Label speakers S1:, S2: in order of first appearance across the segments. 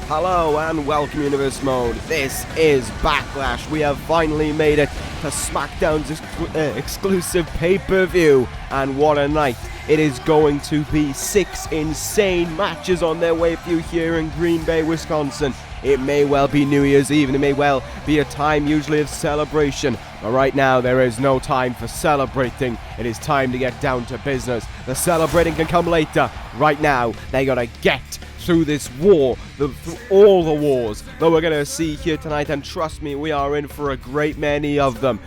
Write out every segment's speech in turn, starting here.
S1: Hello and welcome Universe Mode. This is Backlash. We have finally made it to SmackDown's exclusive pay-per-view. And what a night. It is going to be 6 insane matches on their way for you here in Green Bay, Wisconsin. It may well be New Year's Eve and it may well be a time usually of celebration. But right now there is no time for celebrating. It is time to get down to business. The celebrating can come later. Right now they gotta get through this war, through all the wars that we're going to see here tonight, and trust me, we are in for a great many of them.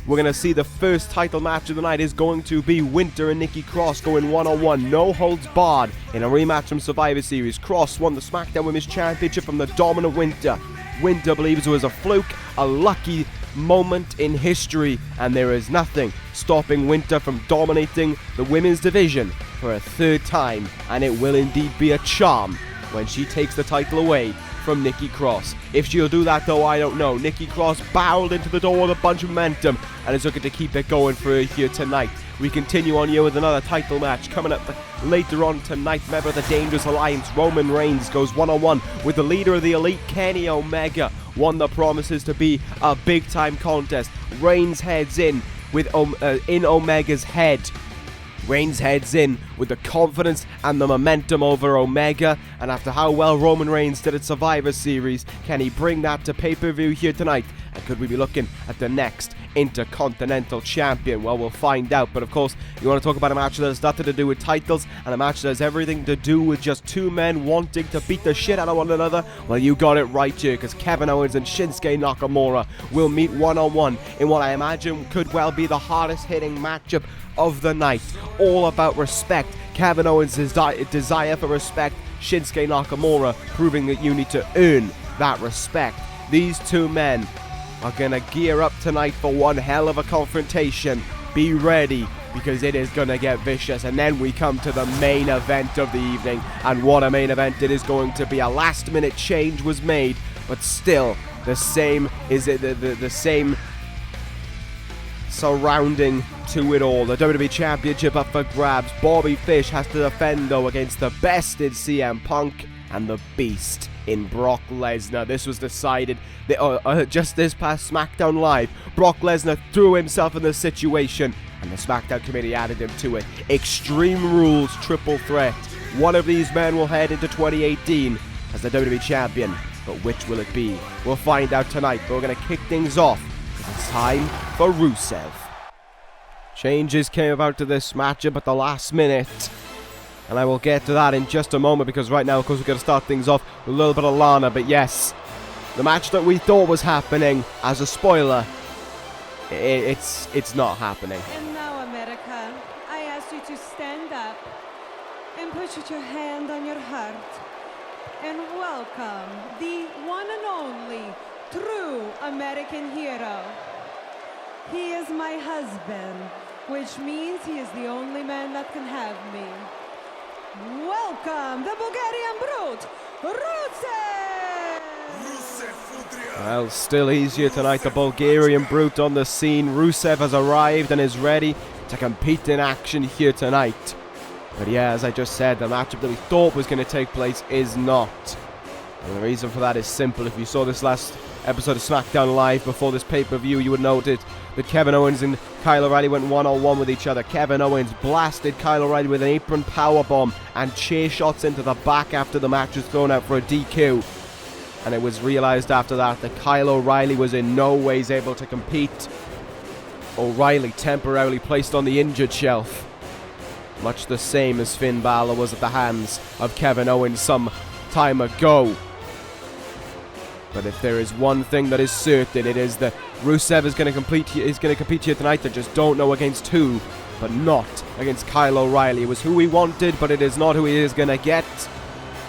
S1: We're going to see the first title match of the night is going to be Winter and Nikki Cross going one-on-one, no holds barred, in a rematch from Survivor Series. Cross won the SmackDown Women's Championship from the dominant Winter. Winter believes it was a fluke, a lucky moment in history, and there is nothing stopping Winter from dominating the women's division for a third time, and it will indeed be a charm when she takes the title away from Nikki Cross. If she'll do that though, I don't know. Nikki Cross barreled into the door with a bunch of momentum and is looking to keep it going for her here tonight. We continue on here with another title match coming up later on tonight. Member of the Dangerous Alliance, Roman Reigns, goes one-on-one with the leader of the Elite, Kenny Omega. One that promises to be a big-time contest. Reigns heads in with in Omega's head. Reigns heads in with the confidence and the momentum over Omega, and after how well Roman Reigns did at Survivor Series, can he bring that to pay-per-view here tonight? And could we be looking at the next Intercontinental Champion? Well, we'll find out. But of course, you want to talk about a match that has nothing to do with titles and a match that has everything to do with just two men wanting to beat the shit out of one another? Well, you got it right here, because Kevin Owens and Shinsuke Nakamura will meet one-on-one in what I imagine could well be the hardest hitting matchup of the night. All about respect. Kevin Owens' desire for respect. Shinsuke Nakamura proving that you need to earn that respect. These two men are gonna gear up tonight for one hell of a confrontation. Be ready, because it is gonna get vicious. And then we come to the main event of the evening, and what a main event it is going to be. A last minute change was made, but still the same the same surrounding to it all. The WWE Championship up for grabs. Bobby Fish has to defend though against the best in CM Punk and the Beast in Brock Lesnar. This was decided just this past SmackDown Live. Brock Lesnar threw himself in the situation and the SmackDown committee added him to it. Extreme Rules triple threat. One of these men will head into 2018 as the WWE Champion, but which will it be? We'll find out tonight, but we're going to kick things off because it's time for Rusev. Changes came about to this matchup at the last minute, and I will get to that in just a moment, because right now, of course, we're going to start things off with a little bit of Lana. But yes, the match that we thought was happening, as a spoiler, it's not happening.
S2: And now, America, I ask you to stand up and put your hand on your heart and welcome the one and only true American hero. He is my husband, which means he is the only man that can have me. Welcome, the Bulgarian Brute, Rusev!
S1: Well, still easier tonight. The Bulgarian Brute on the scene. Rusev has arrived and is ready to compete in action here tonight. But yeah, as I just said, the matchup that we thought was going to take place is not. And the reason for that is simple. If you saw this last episode of SmackDown Live before this pay-per-view, you would notice that Kevin Owens and Kyle O'Reilly went one-on-one with each other. Kevin Owens blasted Kyle O'Reilly with an apron powerbomb and chair shots into the back after the match was thrown out for a DQ. And it was realized after that Kyle O'Reilly was in no ways able to compete. O'Reilly temporarily placed on the injured shelf, much the same as Finn Balor was at the hands of Kevin Owens some time ago. But if there is one thing that is certain, it is that Rusev is going to compete here tonight. I just don't know against who, but not against Kyle O'Reilly. It was who he wanted, but it is not who he is going to get.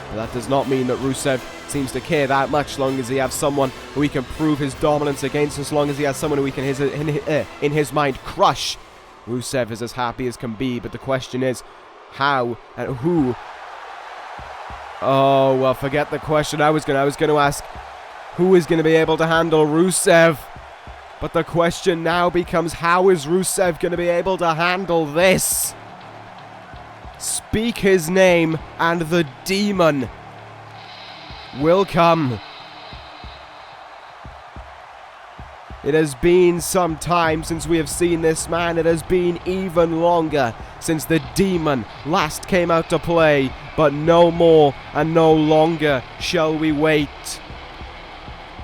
S1: But that does not mean that Rusev seems to care that much, as long as he has someone who he can prove his dominance against, as long as he has someone who he can, in his mind, crush. Rusev is as happy as can be, but the question is, how and who? Oh, well, forget the question I was going to ask. Who is going to be able to handle Rusev? But the question now becomes, how is Rusev going to be able to handle this? Speak his name and the demon will come. It has been some time since we have seen this man. It has been even longer since the Demon last came out to play. But no more and no longer shall we wait.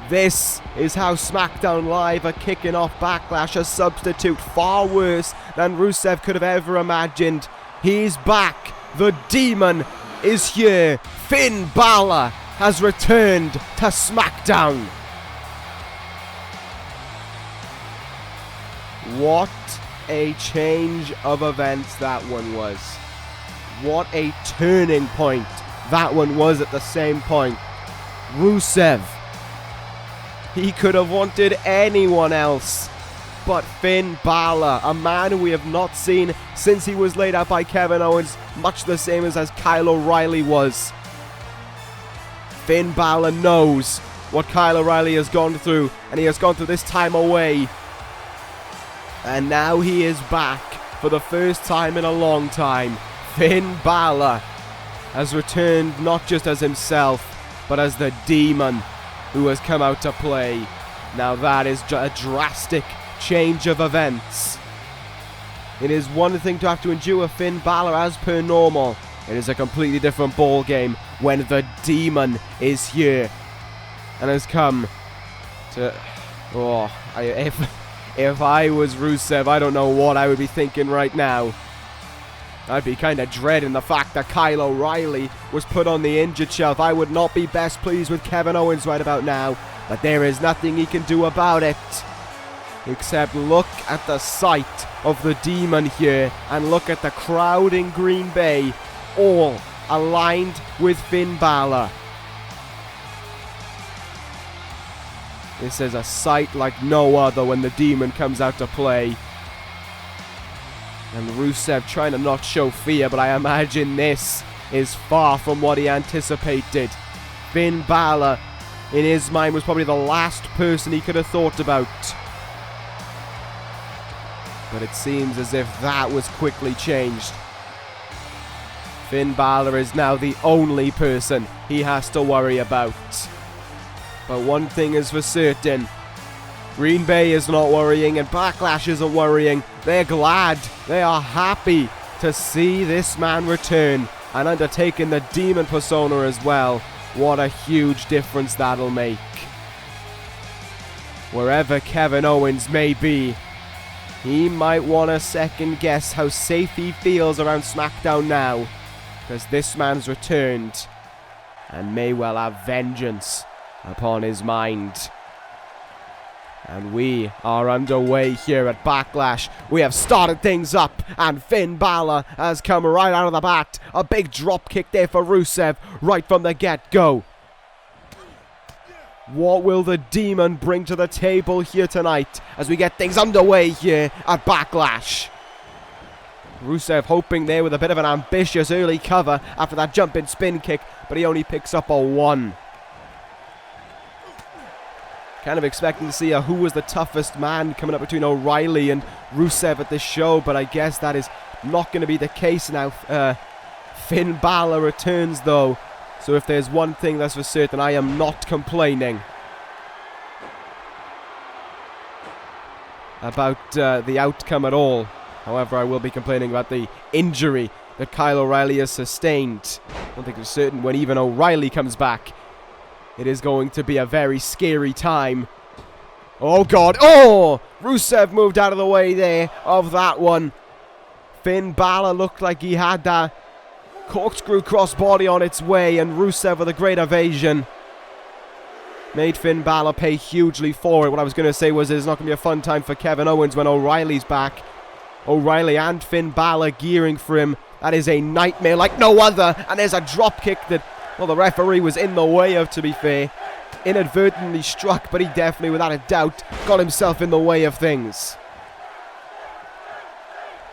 S1: This is how SmackDown Live are kicking off Backlash. A substitute far worse than Rusev could have ever imagined. He's back. The Demon is here. Finn Balor has returned to SmackDown. What a change of events that one was. What a turning point that one was at the same point. Rusev, he could have wanted anyone else but Finn Balor, a man who we have not seen since he was laid out by Kevin Owens, much the same as Kyle O'Reilly was. Finn Balor knows what Kyle O'Reilly has gone through, and he has gone through this time away. And now he is back for the first time in a long time. Finn Balor has returned not just as himself, but as the Demon who has come out to play. Now that is a drastic change of events. It is one thing to have to endure Finn Balor as per normal. It is a completely different ball game when the Demon is here and has come to... If I was Rusev, I don't know what I would be thinking right now. I'd be kind of dreading the fact that Kyle O'Reilly was put on the injured shelf. I would not be best pleased with Kevin Owens right about now. But there is nothing he can do about it. Except look at the sight of the Demon here. And look at the crowd in Green Bay. All aligned with Finn Balor. This is a sight like no other when the Demon comes out to play. And Rusev trying to not show fear, but I imagine this is far from what he anticipated. Finn Balor, in his mind, was probably the last person he could have thought about. But it seems as if that was quickly changed. Finn Balor is now the only person he has to worry about. But one thing is for certain, Green Bay is not worrying and Backlash isn't worrying. They're glad, they are happy to see this man return and undertaking the Demon persona as well. What a huge difference that'll make. Wherever Kevin Owens may be, he might want to second guess how safe he feels around SmackDown now, because this man's returned and may well have vengeance upon his mind. And we are underway here at Backlash. We have started things up, and Finn Balor has come right out of the bat. A big drop kick there for Rusev right from the get-go. What will the Demon bring to the table here tonight as we get things underway here at Backlash? Rusev hoping there with a bit of an ambitious early cover after that jumping spin kick, but he only picks up a 1. Kind of expecting to see who was the toughest man coming up between O'Reilly and Rusev at this show, but I guess that is not going to be the case now. Finn Balor returns though, so if there's one thing that's for certain, I am not complaining about the outcome at all. However, I will be complaining about the injury that Kyle O'Reilly has sustained. I don't think it's certain when even O'Reilly comes back, it is going to be a very scary time. Oh God, oh! Rusev moved out of the way there of that one. Finn Balor looked like he had that corkscrew crossbody on its way, and Rusev with a great evasion made Finn Balor pay hugely for it. What I was going to say was it's not going to be a fun time for Kevin Owens when O'Reilly's back. O'Reilly and Finn Balor gearing for him. That is a nightmare like no other. And there's a drop kick that, well, the referee was in the way of, to be fair. Inadvertently struck, but he definitely, without a doubt, got himself in the way of things.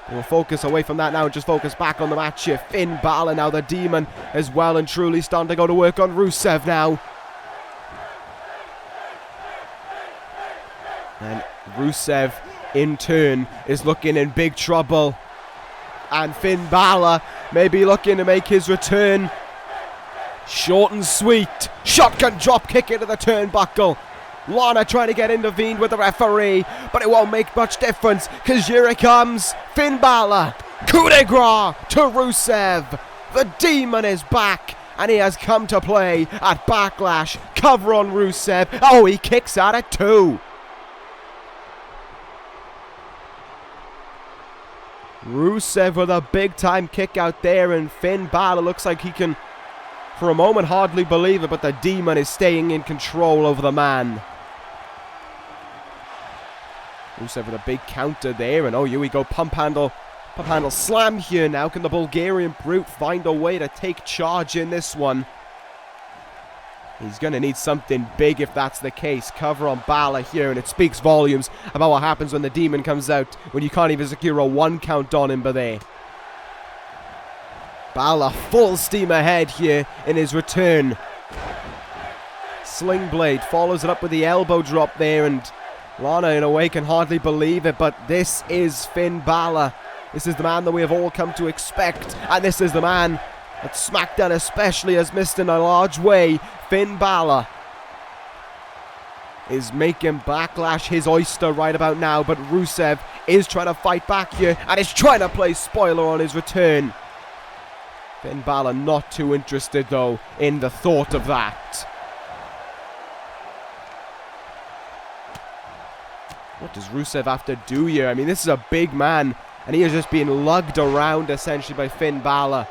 S1: We'll focus away from that now and just focus back on the match here. Finn Balor now, the Demon, is well and truly starting to go to work on Rusev now. And Rusev, in turn, is looking in big trouble. And Finn Balor may be looking to make his return. Short and sweet. Shotgun drop kick into the turnbuckle. Lana trying to get intervened with the referee, but it won't make much difference because here it comes. Finn Balor. Coup de grace to Rusev. The Demon is back and he has come to play at Backlash. Cover on Rusev. Oh, he kicks out at 2. Rusev with a big time kick out there, and Finn Balor looks like he can, for a moment, hardly believe it, but the Demon is staying in control over the man. Rusev with a big counter there, and oh, here we go, pump handle slam here now. Can the Bulgarian Brute find a way to take charge in this one? He's going to need something big if that's the case. Cover on Balor here, and it speaks volumes about what happens when the Demon comes out, when you can't even secure a 1 count on him, but there. Balor full steam ahead here in his return. Sling Blade follows it up with the elbow drop there, and Lana in a way can hardly believe it, but this is Finn Balor. This is the man that we have all come to expect, and this is the man that SmackDown especially has missed in a large way. Finn Balor is making Backlash his oyster right about now, but Rusev is trying to fight back here and is trying to play spoiler on his return. Finn Balor not too interested though in the thought of that. What does Rusev have to do here? I mean, this is a big man and he is just being lugged around essentially by Finn Balor.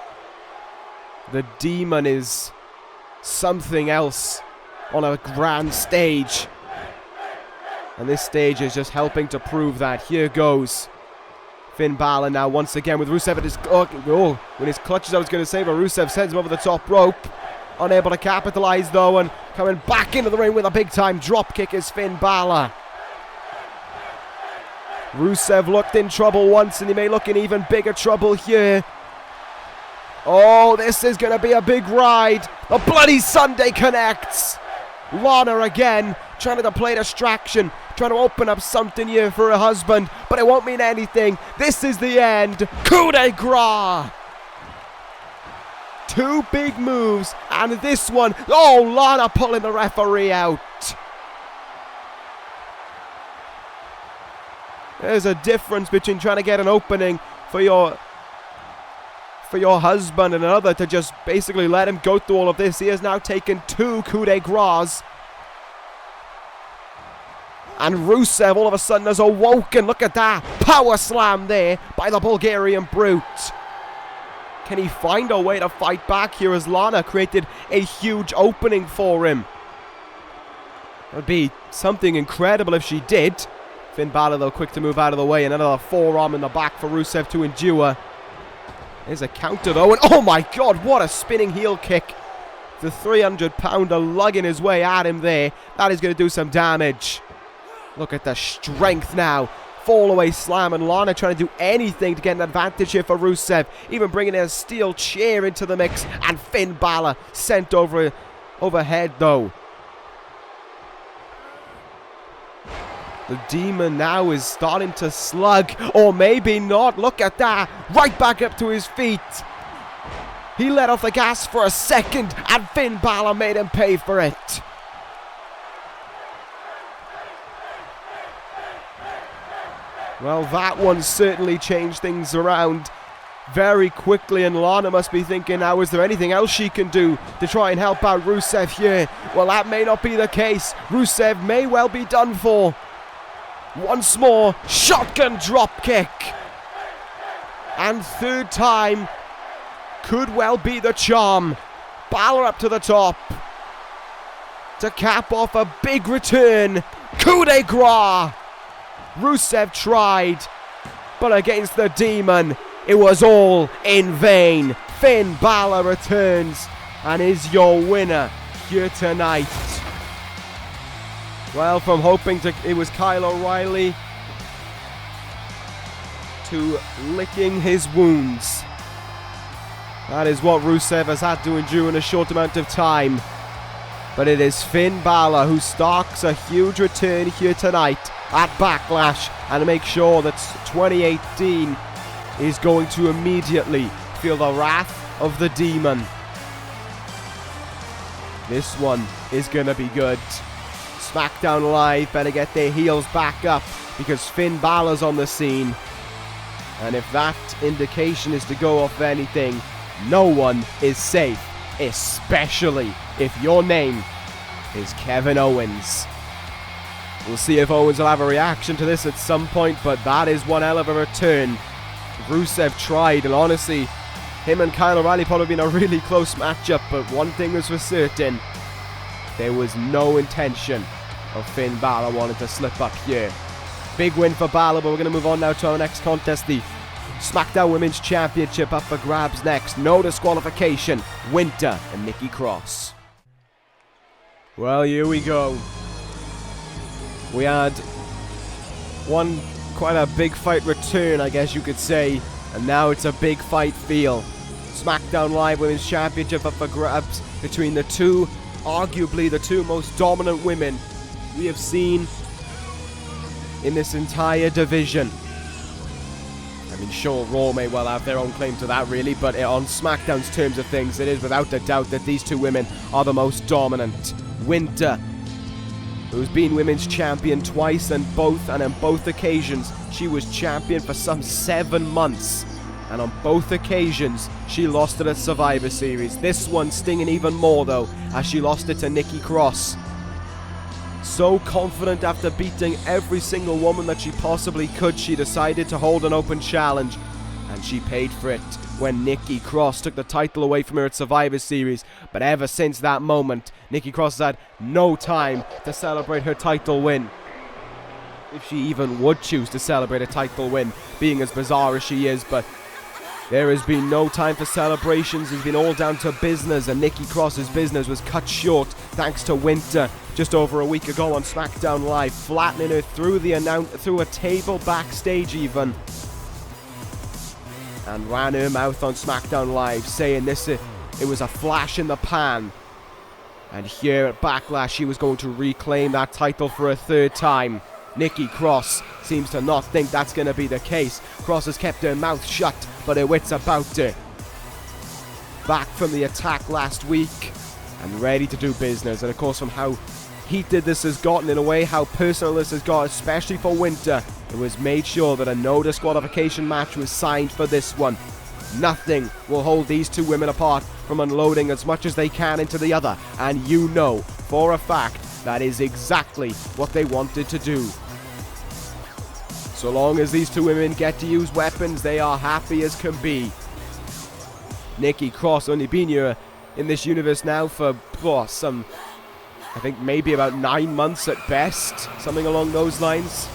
S1: The Demon is something else on a grand stage. And this stage is just helping to prove that. Here goes Finn Balor now once again with Rusev at his... Oh, when his clutches I was going to say, but Rusev sends him over the top rope. Unable to capitalize though, and coming back into the ring with a big time drop kick is Finn Balor. Rusev looked in trouble once and he may look in even bigger trouble here. Oh, this is going to be a big ride. The Bloody Sunday connects. Lana again, trying to play distraction, trying to open up something here for her husband, but it won't mean anything. This is the end. Coup de grace. 2 big moves, and this one, oh, Lana pulling the referee out. There's a difference between trying to get an opening for your husband and another to just basically let him go through all of this. He has now taken 2 coup de grace. And Rusev all of a sudden has awoken. Look at that. Power slam there by the Bulgarian Brute. Can he find a way to fight back here as Lana created a huge opening for him? It would be something incredible if she did. Finn Balor though quick to move out of the way. Another forearm in the back for Rusev to endure. There's a counter though, and oh my god, what a spinning heel kick. The 300-pounder lugging his way at him there. That is going to do some damage. Look at the strength now. Fall away slam, and Lana trying to do anything to get an advantage here for Rusev. Even bringing a steel chair into the mix, and Finn Balor sent overhead though. The Demon now is starting to slug, or maybe not. Look at that. Right back up to his feet. He let off the gas for a second, and Finn Balor made him pay for it. Well, that one certainly changed things around very quickly, and Lana must be thinking now, is there anything else she can do to try and help out Rusev here? Well, that may not be the case. Rusev may well be done for. Once more, shotgun drop kick. And 3rd time could well be the charm. Balor up to the top to cap off a big return. Coup de grace. Rusev tried, but against the Demon, it was all in vain. Finn Balor returns and is your winner here tonight. Well, from hoping it was Kyle O'Reilly to licking his wounds. That is what Rusev has had to endure in a short amount of time. But it is Finn Balor who stalks a huge return here tonight at Backlash, and to make sure that 2018 is going to immediately feel the wrath of the Demon. This one is going to be good. SmackDown Live better get their heels back up because Finn Balor's on the scene. And if that indication is to go off anything, no one is safe, especially if your name is Kevin Owens. We'll see if Owens will have a reaction to this at some point, but that is one hell of a return. Rusev tried, and honestly, him and Kyle O'Reilly probably been a really close matchup, but one thing was for certain, there was no intention of Finn Balor wanting to slip up here. Big win for Balor, but we're going to move on now to our next contest, the SmackDown Women's Championship up for grabs next. No disqualification, Winter and Nikki Cross. Well, here we go. We had one quite a big fight return, I guess you could say, and now it's a big fight feel. SmackDown Live Women's Championship up for grabs between the two, arguably the two most dominant women we have seen in this entire division. I mean, sure, Raw may well have their own claim to that, really, but on SmackDown's terms of things, it is without a doubt that these two women are the most dominant. Winter, who's been women's champion twice, and on both occasions, she was champion for some 7 months. And on both occasions, she lost it at Survivor Series. This one stinging even more, though, as she lost it to Nikki Cross. So confident after beating every single woman that she possibly could, she decided to hold an open challenge. And she paid for it when Nikki Cross took the title away from her at Survivor Series. But ever since that moment, Nikki Cross has had no time to celebrate her title win. If she even would choose to celebrate a title win, being as bizarre as she is, but there has been no time for celebrations. It's been all down to business, and Nikki Cross's business was cut short thanks to Winter just over a week ago on SmackDown Live, flattening her through a table backstage even, and ran her mouth on SmackDown Live, saying it was a flash in the pan. And here at Backlash, she was going to reclaim that title for a third time. Nikki Cross seems to not think that's going to be the case. Cross has kept her mouth shut, but her wit's about her. Back from the attack last week and ready to do business. And of course, from how heated this has gotten, in a way, how personal this has got, especially for Winter, it was made sure that a no disqualification match was signed for this one. Nothing will hold these two women apart from unloading as much as they can into the other. And you know for a fact that is exactly what they wanted to do. So long as these two women get to use weapons, they are happy as can be. Nikki Cross only been here in this universe now for some, I think maybe about 9 months at best, something along those lines,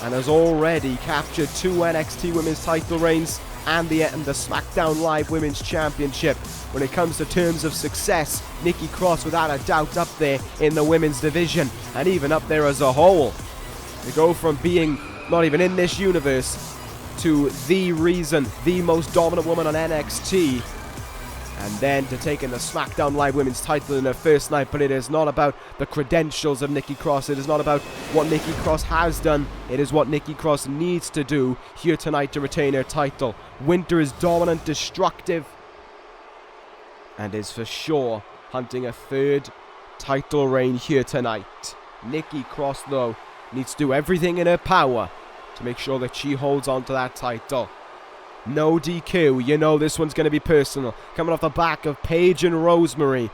S1: and has already captured 2 NXT Women's title reigns and the SmackDown Live Women's Championship. When it comes to terms of success, Nikki Cross without a doubt up there in the women's division, and even up there as a whole. To go from being not even in this universe to the most dominant woman on NXT, and then to taking the SmackDown Live Women's title in her first night. But it is not about the credentials of Nikki Cross. It is not about what Nikki Cross has done. It is what Nikki Cross needs to do here tonight to retain her title. Winter is dominant, destructive, and is for sure hunting a third title reign here tonight. Nikki Cross, though, needs to do everything in her power to make sure that she holds on to that title. No DQ, you know this one's going to be personal. Coming off the back of Paige and Rosemary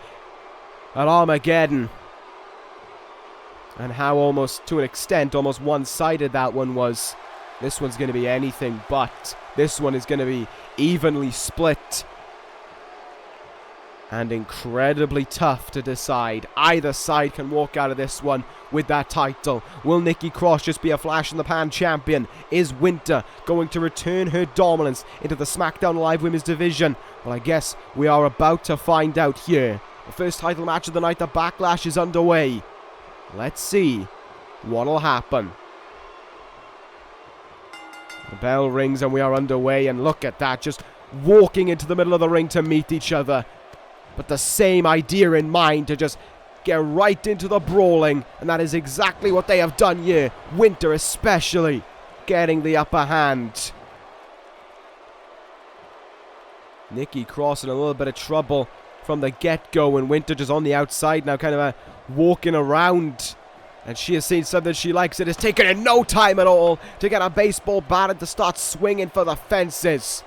S1: at Armageddon. And how almost, to an extent, almost one-sided that one was. This one's going to be anything but. This one is going to be evenly split. And incredibly tough to decide. Either side can walk out of this one with that title. Will Nikki Cross just be a flash-in-the-pan champion? Is Winter going to return her dominance into the SmackDown Live Women's division? Well, I guess we are about to find out here. The first title match of the night, the Backlash, is underway. Let's see what'll happen. The bell rings and we are underway, and look at that, just walking into the middle of the ring to meet each other. But the same idea in mind, to just get right into the brawling. And that is exactly what they have done here. Winter especially getting the upper hand. Nikki Cross in a little bit of trouble from the get-go, and Winter just on the outside now, kind of walking around. And she has seen something she likes. It has taken her no time at all to get a baseball bat and to start swinging for the fences.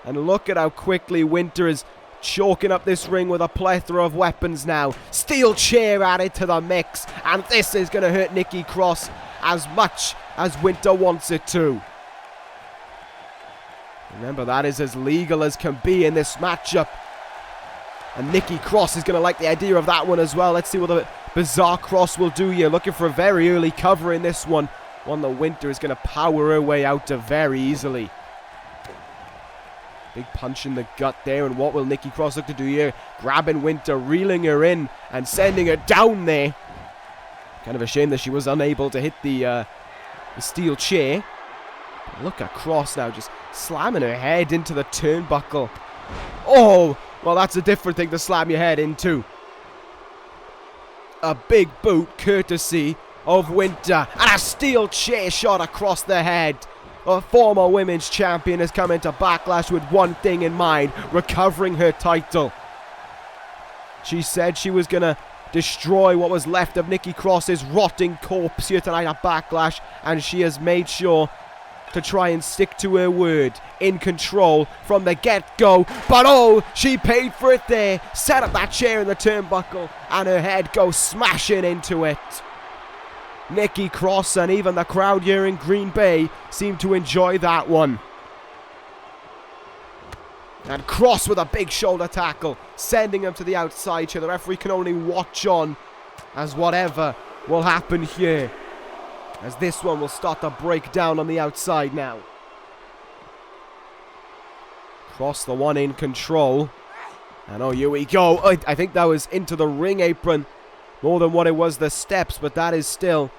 S1: And look at how quickly Winter is chalking up this ring with a plethora of weapons now. Steel chair added to the mix. And this is going to hurt Nikki Cross as much as Winter wants it to. Remember, that is as legal as can be in this matchup. And Nikki Cross is going to like the idea of that one as well. Let's see what the Bizarre Cross will do here. Looking for a very early cover in this one. One that Winter is going to power her way out of very easily. Big punch in the gut there. And what will Nikki Cross look to do here? Grabbing Winter, reeling her in, and sending her down there. Kind of a shame that she was unable to hit the steel chair. But look at Cross now, just slamming her head into the turnbuckle. Oh, well, that's a different thing to slam your head into. A big boot courtesy of Winter. And a steel chair shot across the head. A former women's champion has come into Backlash with one thing in mind: recovering her title. She said she was going to destroy what was left of Nikki Cross's rotting corpse here tonight at Backlash. And she has made sure to try and stick to her word. In control from the get-go. But oh, she paid for it there. Set up that chair in the turnbuckle, and her head goes smashing into it. Nikki Cross and even the crowd here in Green Bay seem to enjoy that one. And Cross with a big shoulder tackle, sending him to the outside here. The referee can only watch on as whatever will happen here, as this one will start to break down on the outside now. Cross the one in control. And oh, here we go. I think that was into the ring apron more than what it was the steps, but that is still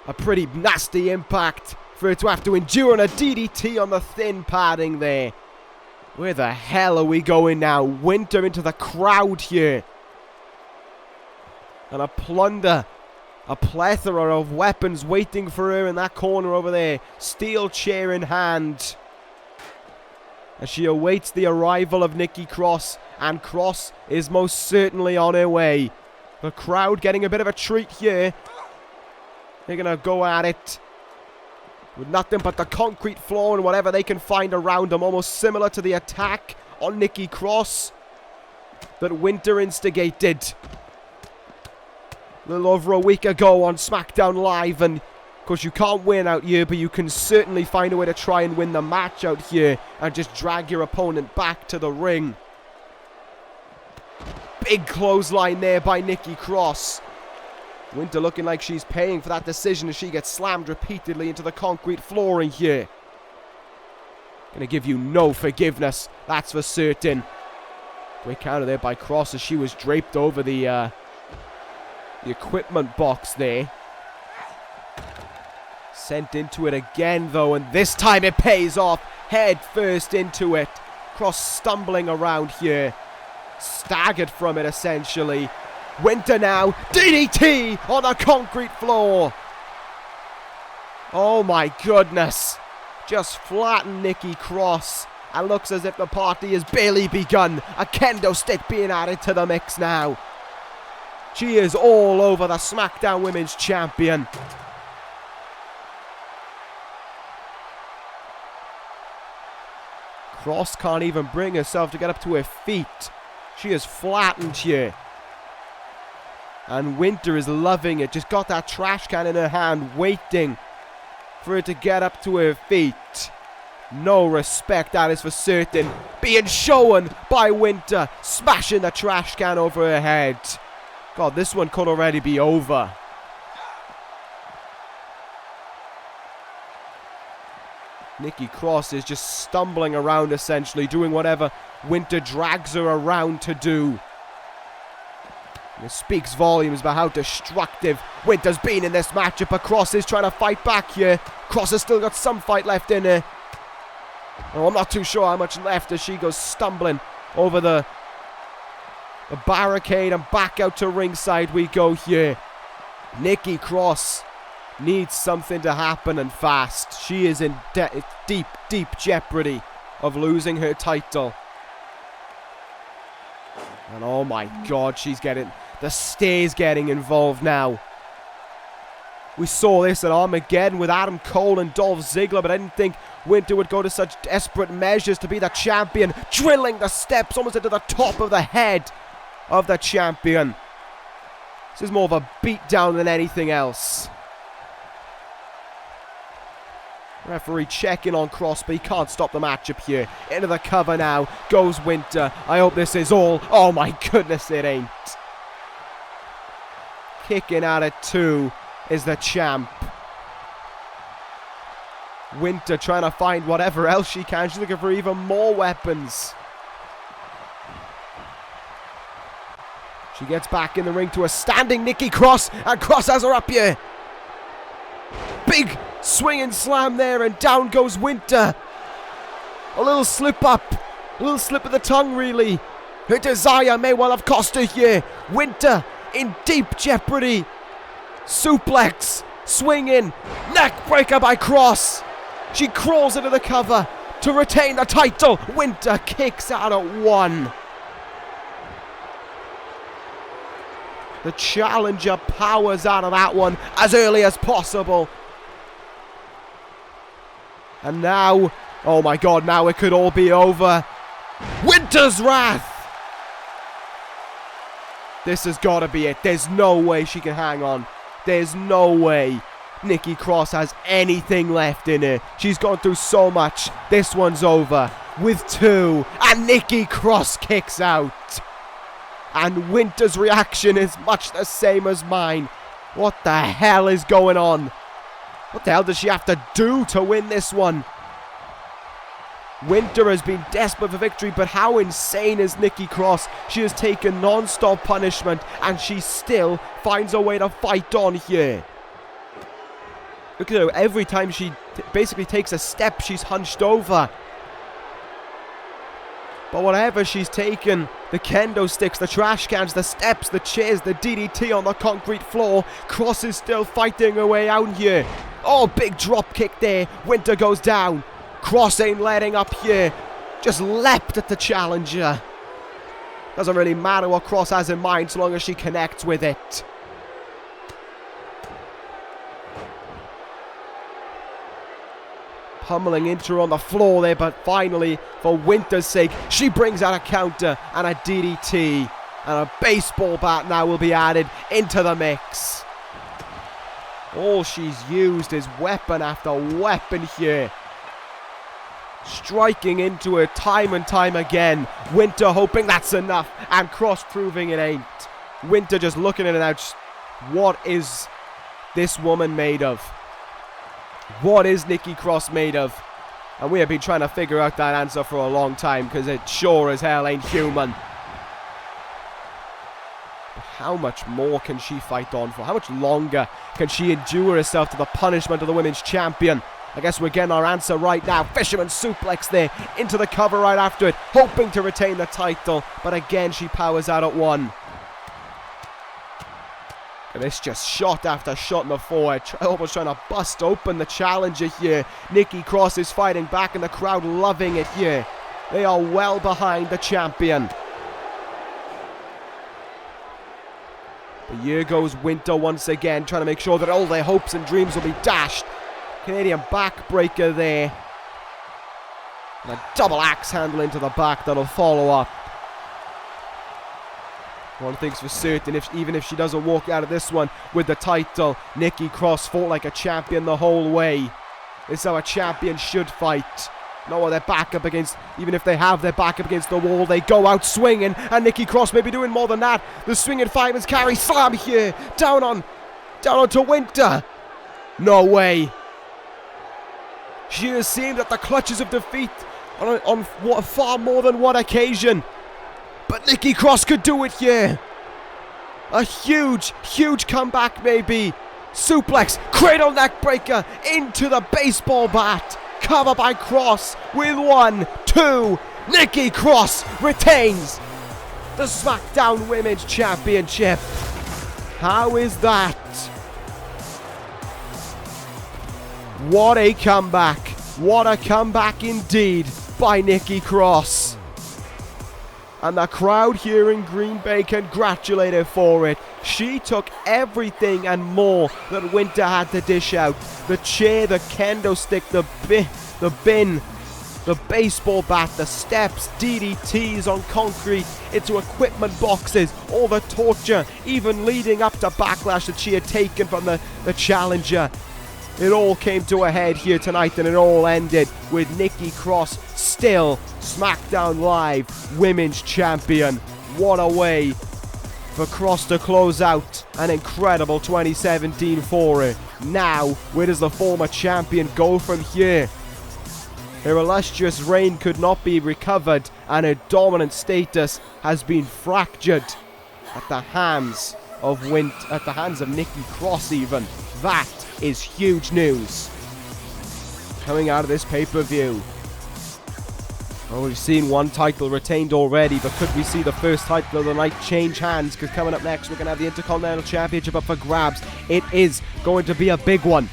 S1: a pretty nasty impact for her to have to endure, on a DDT on the thin padding there. Where the hell are we going now? Winter into the crowd here. And a plunder. A plethora of weapons waiting for her in that corner over there. Steel chair in hand. As she awaits the arrival of Nikki Cross. And Cross is most certainly on her way. The crowd getting a bit of a treat here. They're going to go at it with nothing but the concrete floor and whatever they can find around them. Almost similar to the attack on Nikki Cross that Winter instigated a little over a week ago on SmackDown Live. And of course, you can't win out here, but you can certainly find a way to try and win the match out here and just drag your opponent back to the ring. Big clothesline there by Nikki Cross. Winter looking like she's paying for that decision as she gets slammed repeatedly into the concrete flooring here. Gonna give you no forgiveness, that's for certain. Great counter there by Cross as she was draped over the equipment box there. Sent into it again though, and this time it pays off. Head first into it. Cross stumbling around here. Staggered from it essentially. Winter now. DDT on the concrete floor. Oh my goodness. Just flattened Nikki Cross. And looks as if the party has barely begun. A kendo stick being added to the mix now. She is all over the SmackDown Women's Champion. Cross can't even bring herself to get up to her feet. She is flattened here. And Winter is loving it. Just got that trash can in her hand, waiting for her to get up to her feet. No respect, that is for certain. Being shown by Winter, smashing the trash can over her head. God, this one could already be over. Nikki Cross is just stumbling around essentially, doing whatever Winter drags her around to do. And it speaks volumes about how destructive Winter's been in this matchup, but Cross is trying to fight back here. Cross has still got some fight left in her. Oh, I'm not too sure how much left as she goes stumbling over the barricade and back out to ringside we go here. Nikki Cross needs something to happen and fast. She is in deep, deep jeopardy of losing her title. And oh my God, the stay's getting involved now. We saw this at Armageddon with Adam Cole and Dolph Ziggler, but I didn't think Winter would go to such desperate measures to be the champion, drilling the steps almost into the top of the head of the champion. This is more of a beatdown than anything else. Referee checking on Cross, but he can't stop the matchup here. Into the cover now goes Winter. I hope this is all. Oh my goodness, it ain't. Kicking out at 2 is the champ. Winter trying to find whatever else she can. She's looking for even more weapons. She gets back in the ring to a standing Nikki Cross, and Cross has her up here. Big swinging slam there, and down goes Winter. A little slip up, a little slip of the tongue really. Her desire may well have cost her here. Winter in deep jeopardy. Suplex, swinging, neck breaker by Cross. She crawls into the cover to retain the title. Winter kicks out at 1. The challenger powers out of that one as early as possible. And now, oh my God, now it could all be over. Winter's wrath. This has got to be it. There's no way she can hang on. There's no way Nikki Cross has anything left in her. She's gone through so much. This one's over with 2. And Nikki Cross kicks out. And Winter's reaction is much the same as mine. What the hell is going on? What the hell does she have to do to win this one? Winter has been desperate for victory, but how insane is Nikki Cross? She has taken non-stop punishment, and she still finds a way to fight on here. Look at her, every time she basically takes a step, she's hunched over. But whatever she's taken, the kendo sticks, the trash cans, the steps, the chairs, the DDT on the concrete floor, Cross is still fighting her way out here. Oh, big drop kick there. Winter goes down. Cross ain't letting up here. Just leapt at the challenger. Doesn't really matter what Cross has in mind so long as she connects with it. Pummeling into her on the floor there, but finally, for Winter's sake, she brings out a counter and a DDT. And a baseball bat now will be added into the mix. All she's used is weapon after weapon here. Striking into her time and time again. Winter hoping that's enough, and Cross proving it ain't. Winter just looking at it now. What is this woman made of? What is Nikki Cross made of? And we have been trying to figure out that answer for a long time, because it sure as hell ain't human. But how much more can she fight on for? How much longer can she endure herself to the punishment of the women's champion? I guess we're getting our answer right now. Fisherman suplex there into the cover right after it, hoping to retain the title. But again, she powers out at 1. And it's just shot after shot in the forehead, almost trying to bust open the challenger here. Nikki Cross is fighting back, and the crowd loving it here. They are well behind the champion. But here goes Winter once again, trying to make sure that all their hopes and dreams will be dashed. Canadian backbreaker there. And a double axe handle into the back that'll follow up. One thing's for certain, even if she doesn't walk out of this one with the title, Nikki Cross fought like a champion the whole way. This is how a champion should fight. Not with their back up against, even if they have their back up against the wall, they go out swinging, and Nikki Cross may be doing more than that. The swinging fireman's carry slam here, down onto Winter. No way. She has seemed at the clutches of defeat on far more than one occasion. But Nikki Cross could do it here. A huge, huge comeback maybe. Suplex, cradle neck breaker into the baseball bat. Cover by Cross with 1, 2. Nikki Cross retains the SmackDown Women's Championship. How is that? What a comeback. What a comeback indeed by Nikki Cross. And the crowd here in Green Bay congratulate her for it. She took everything and more that Winter had to dish out. The chair, the kendo stick, the bin, the baseball bat, the steps, DDTs on concrete, into equipment boxes, all the torture, even leading up to Backlash that she had taken from the challenger. It all came to a head here tonight, and it all ended with Nikki Cross still SmackDown Live Women's Champion. What a way for Cross to close out an incredible 2017 for her. Now, where does the former champion go from here? Her illustrious reign could not be recovered, and her dominant status has been fractured at the hands of Nikki Cross even. That is huge news coming out of this pay-per-view. Well, we've seen one title retained already, but could we see the first title of the night change hands? Because coming up next, we're going to have the Intercontinental Championship up for grabs. It is going to be a big one,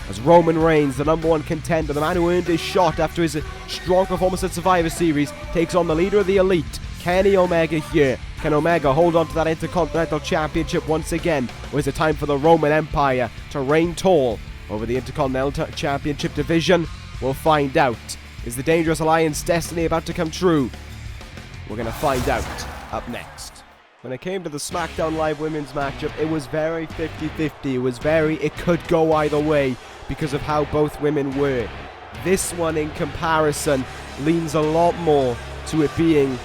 S1: as Roman Reigns, the #1 contender, the man who earned his shot after his strong performance at Survivor Series, takes on the leader of the Elite, Kenny Omega here. Can Omega hold on to that Intercontinental Championship once again, or is it time for the Roman Empire to reign tall over the Intercontinental Championship division? We'll find out. Is the Dangerous Alliance destiny about to come true? We're going to find out up next. When it came to the SmackDown Live Women's matchup, it was very 50-50. It could go either way because of how both women were. This one, in comparison, leans a lot more to it being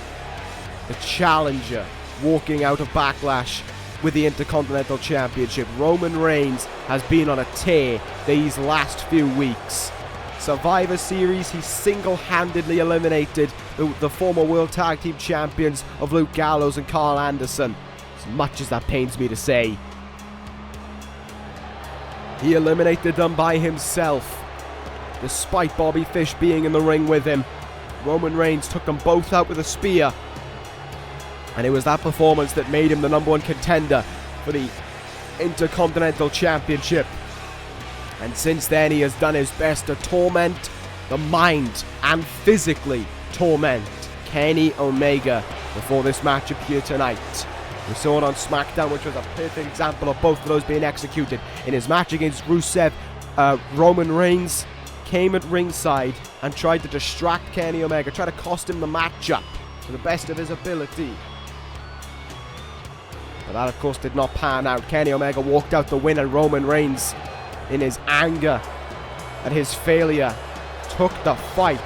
S1: the challenger walking out of Backlash with the Intercontinental Championship. Roman Reigns has been on a tear these last few weeks. Survivor Series, he single-handedly eliminated the former World Tag Team Champions of Luke Gallows and Carl Anderson. As much as that pains me to say. He eliminated them by himself, despite Bobby Fish being in the ring with him. Roman Reigns took them both out with a spear. And it was that performance that made him the #1 contender for the Intercontinental Championship. And since then, he has done his best to torment the mind and physically torment Kenny Omega before this matchup here tonight. We saw it on SmackDown, which was a perfect example of both of those being executed. In his match against Rusev, Roman Reigns came at ringside and tried to distract Kenny Omega, tried to cost him the matchup to the best of his ability. But that, of course, did not pan out. Kenny Omega walked out the win, and Roman Reigns, in his anger at his failure, took the fight.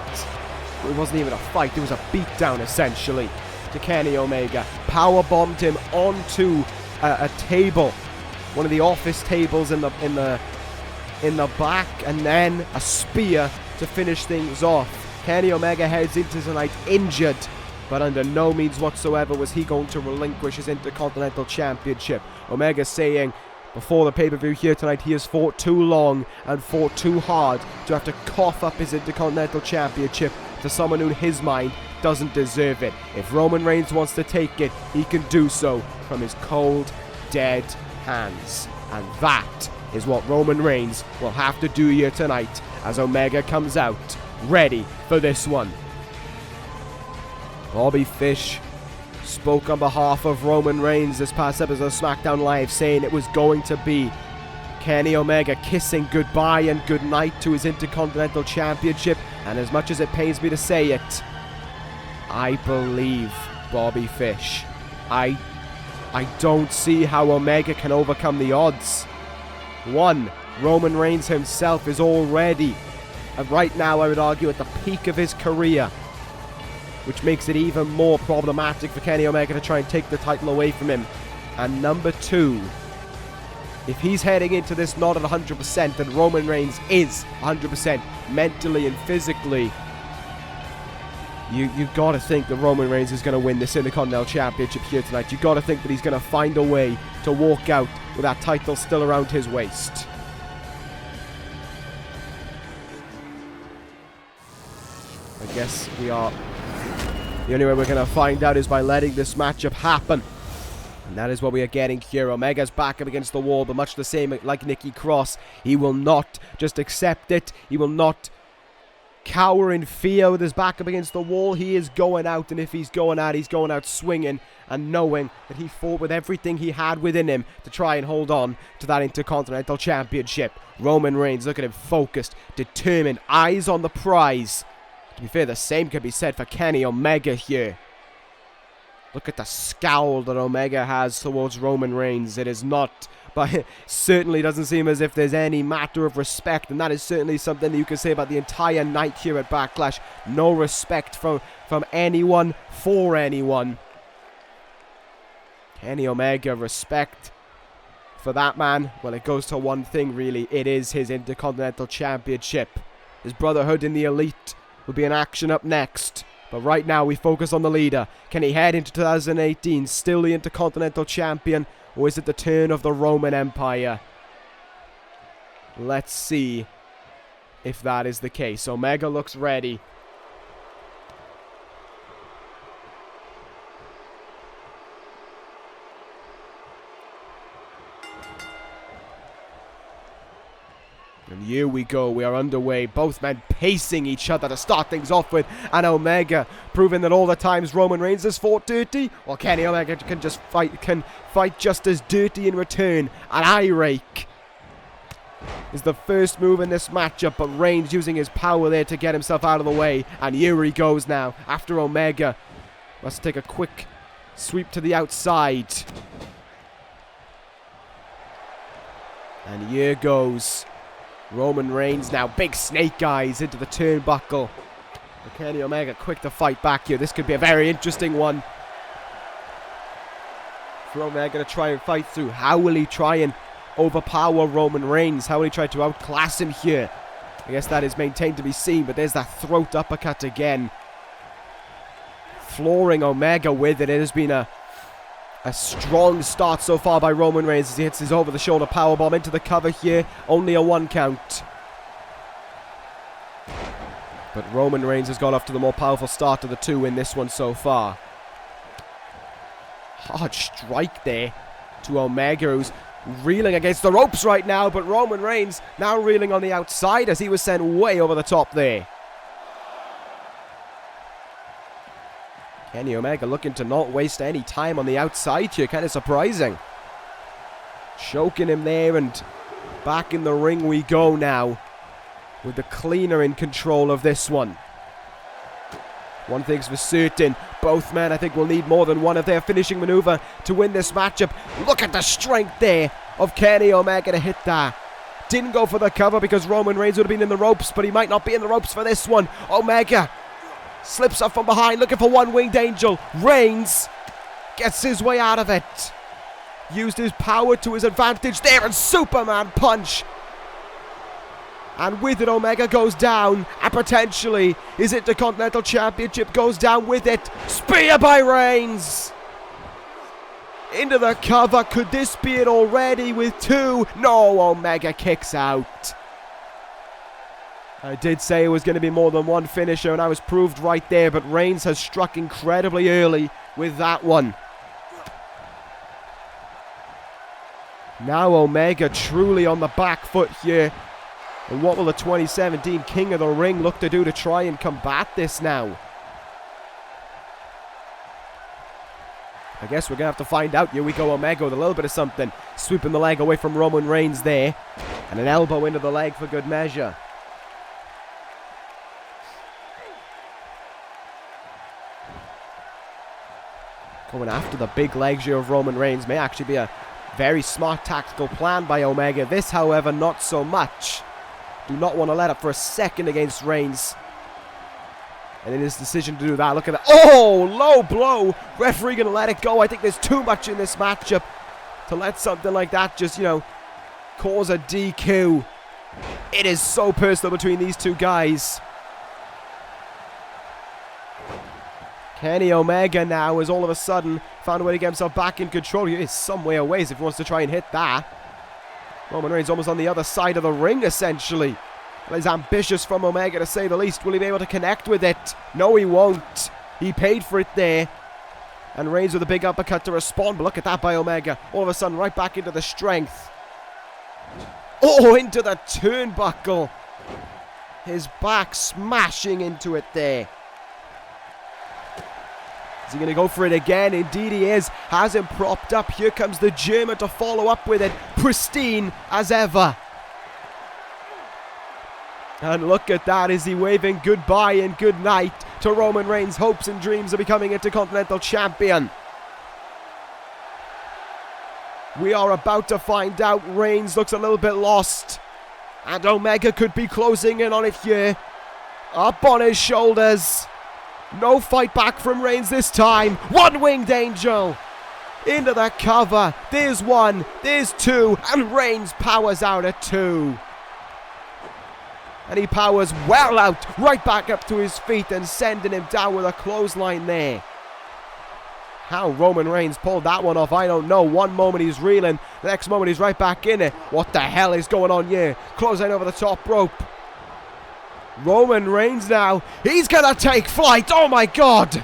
S1: It wasn't even a fight, it was a beatdown, essentially, to Kenny Omega. Powerbombed him onto a table, one of the office tables in the back, and then a spear to finish things off. Kenny Omega heads into tonight injured, but under no means whatsoever was he going to relinquish his Intercontinental Championship. Omega saying before the pay-per-view here tonight, he has fought too long and fought too hard to have to cough up his Intercontinental Championship to someone who in his mind doesn't deserve it. If Roman Reigns wants to take it, he can do so from his cold, dead hands. And that is what Roman Reigns will have to do here tonight as Omega comes out ready for this one. Bobby Fish spoke on behalf of Roman Reigns this past episode of SmackDown Live, saying it was going to be Kenny Omega kissing goodbye and goodnight to his Intercontinental Championship. And as much as it pains me to say it, I believe Bobby Fish. I don't see how Omega can overcome the odds. One, Roman Reigns himself is already, right now I would argue, at the peak of his career, which makes it even more problematic for Kenny Omega to try and take the title away from him. And number two, if he's heading into this not at 100%, then Roman Reigns is 100% mentally and physically. You've got to think that Roman Reigns is going to win this Intercontinental Championship here tonight. You've got to think that he's going to find a way to walk out with that title still around his waist. I guess we are... The only way we're going to find out is by letting this matchup happen. And that is what we are getting here. Omega's back up against the wall, but much the same like Nikki Cross. He will not just accept it. He will not cower in fear with his back up against the wall. He is going out, and if he's going out swinging and knowing that he fought with everything he had within him to try and hold on to that Intercontinental Championship. Roman Reigns, look at him, focused, determined, eyes on the prize. To be fair, the same can be said for Kenny Omega here. Look at the scowl that Omega has towards Roman Reigns. It is not, but it certainly doesn't seem as if there's any matter of respect, and that is certainly something that you can say about the entire night here at Backlash. No respect from anyone for anyone. Kenny Omega, respect for that man. Well, it goes to one thing, really. It is his Intercontinental Championship. His brotherhood in the Elite will be in action up next. But right now, we focus on the leader. Can he head into 2018 still the Intercontinental Champion? Or is it the turn of the Roman Empire? Let's see if that is the case. Omega looks ready. And here we go, we are underway, both men pacing each other to start things off with, and Omega proving that all the times Roman Reigns has fought dirty, well, Kenny Omega can fight just as dirty in return. An eye rake is the first move in this matchup, but Reigns using his power there to get himself out of the way, and here he goes now, after Omega. Let's take a quick sweep to the outside. And here goes Roman Reigns now, big snake eyes into the turnbuckle. Kenny Omega quick to fight back here. This could be a very interesting one for Omega to try and fight through. How will he try and overpower Roman Reigns? How will he try to outclass him here? I guess that is maintained to be seen, but there's that throat uppercut again. Flooring Omega with it. It has been a strong start so far by Roman Reigns as he hits his over-the-shoulder powerbomb into the cover here. Only a 1 count. But Roman Reigns has got off to the more powerful start of the two in this one so far. Hard strike there to Omega, who's reeling against the ropes right now. But Roman Reigns now reeling on the outside as he was sent way over the top there. Kenny Omega looking to not waste any time on the outside here. Kind of surprising. Choking him there, and back in the ring we go now, with the cleaner in control of this one. One thing's for certain, both men I think will need more than one of their finishing maneuver to win this matchup. Look at the strength there of Kenny Omega to hit that. Didn't go for the cover because Roman Reigns would have been in the ropes, but he might not be in the ropes for this one. Omega slips up from behind, looking for one winged angel. Reigns gets his way out of it. Used his power to his advantage there, and Superman punch. And with it, Omega goes down, and potentially his Intercontinental Championship goes down with it. Spear by Reigns. Into the cover. Could this be it already with two? No, Omega kicks out. I did say it was going to be more than one finisher, and I was proved right there, but Reigns has struck incredibly early with that one. Now Omega truly on the back foot here. And what will the 2017 King of the Ring look to do to try and combat this now? I guess we're going to have to find out. Here we go, Omega with a little bit of something. Sweeping the leg away from Roman Reigns there. And an elbow into the leg for good measure. Going after the big legs here of Roman Reigns may actually be a very smart tactical plan by Omega. This, however, not so much. Do not want to let up for a second against Reigns. And in his decision to do that, look at that. Oh, low blow. Referee going to let it go. I think there's too much in this matchup to let something like that just, cause a DQ. It is so personal between these two guys. Kenny Omega now has all of a sudden found a way to get himself back in control. He is some way away if he wants to try and hit that. Roman Reigns almost on the other side of the ring, essentially. Well, he's ambitious from Omega, to say the least. Will he be able to connect with it? No, he won't. He paid for it there. And Reigns with a big uppercut to respond. But look at that by Omega. All of a sudden, right back into the strength. Oh, into the turnbuckle. His back smashing into it there. Is he going to go for it again? Indeed he is. Has him propped up. Here comes the German to follow up with it. Pristine as ever. And look at that. Is he waving goodbye and good night to Roman Reigns' hopes and dreams of becoming Intercontinental Champion? We are about to find out. Reigns looks a little bit lost. And Omega could be closing in on it here. Up on his shoulders. No fight back from Reigns this time. One winged angel. Into the cover. There's one. There's two. And Reigns powers out at two. And he powers well out. Right back up to his feet and sending him down with a clothesline there. How Roman Reigns pulled that one off, I don't know. One moment he's reeling, the next moment he's right back in it. What the hell is going on here? Clothesline over the top rope. Roman Reigns now, he's gonna take flight. Oh my God!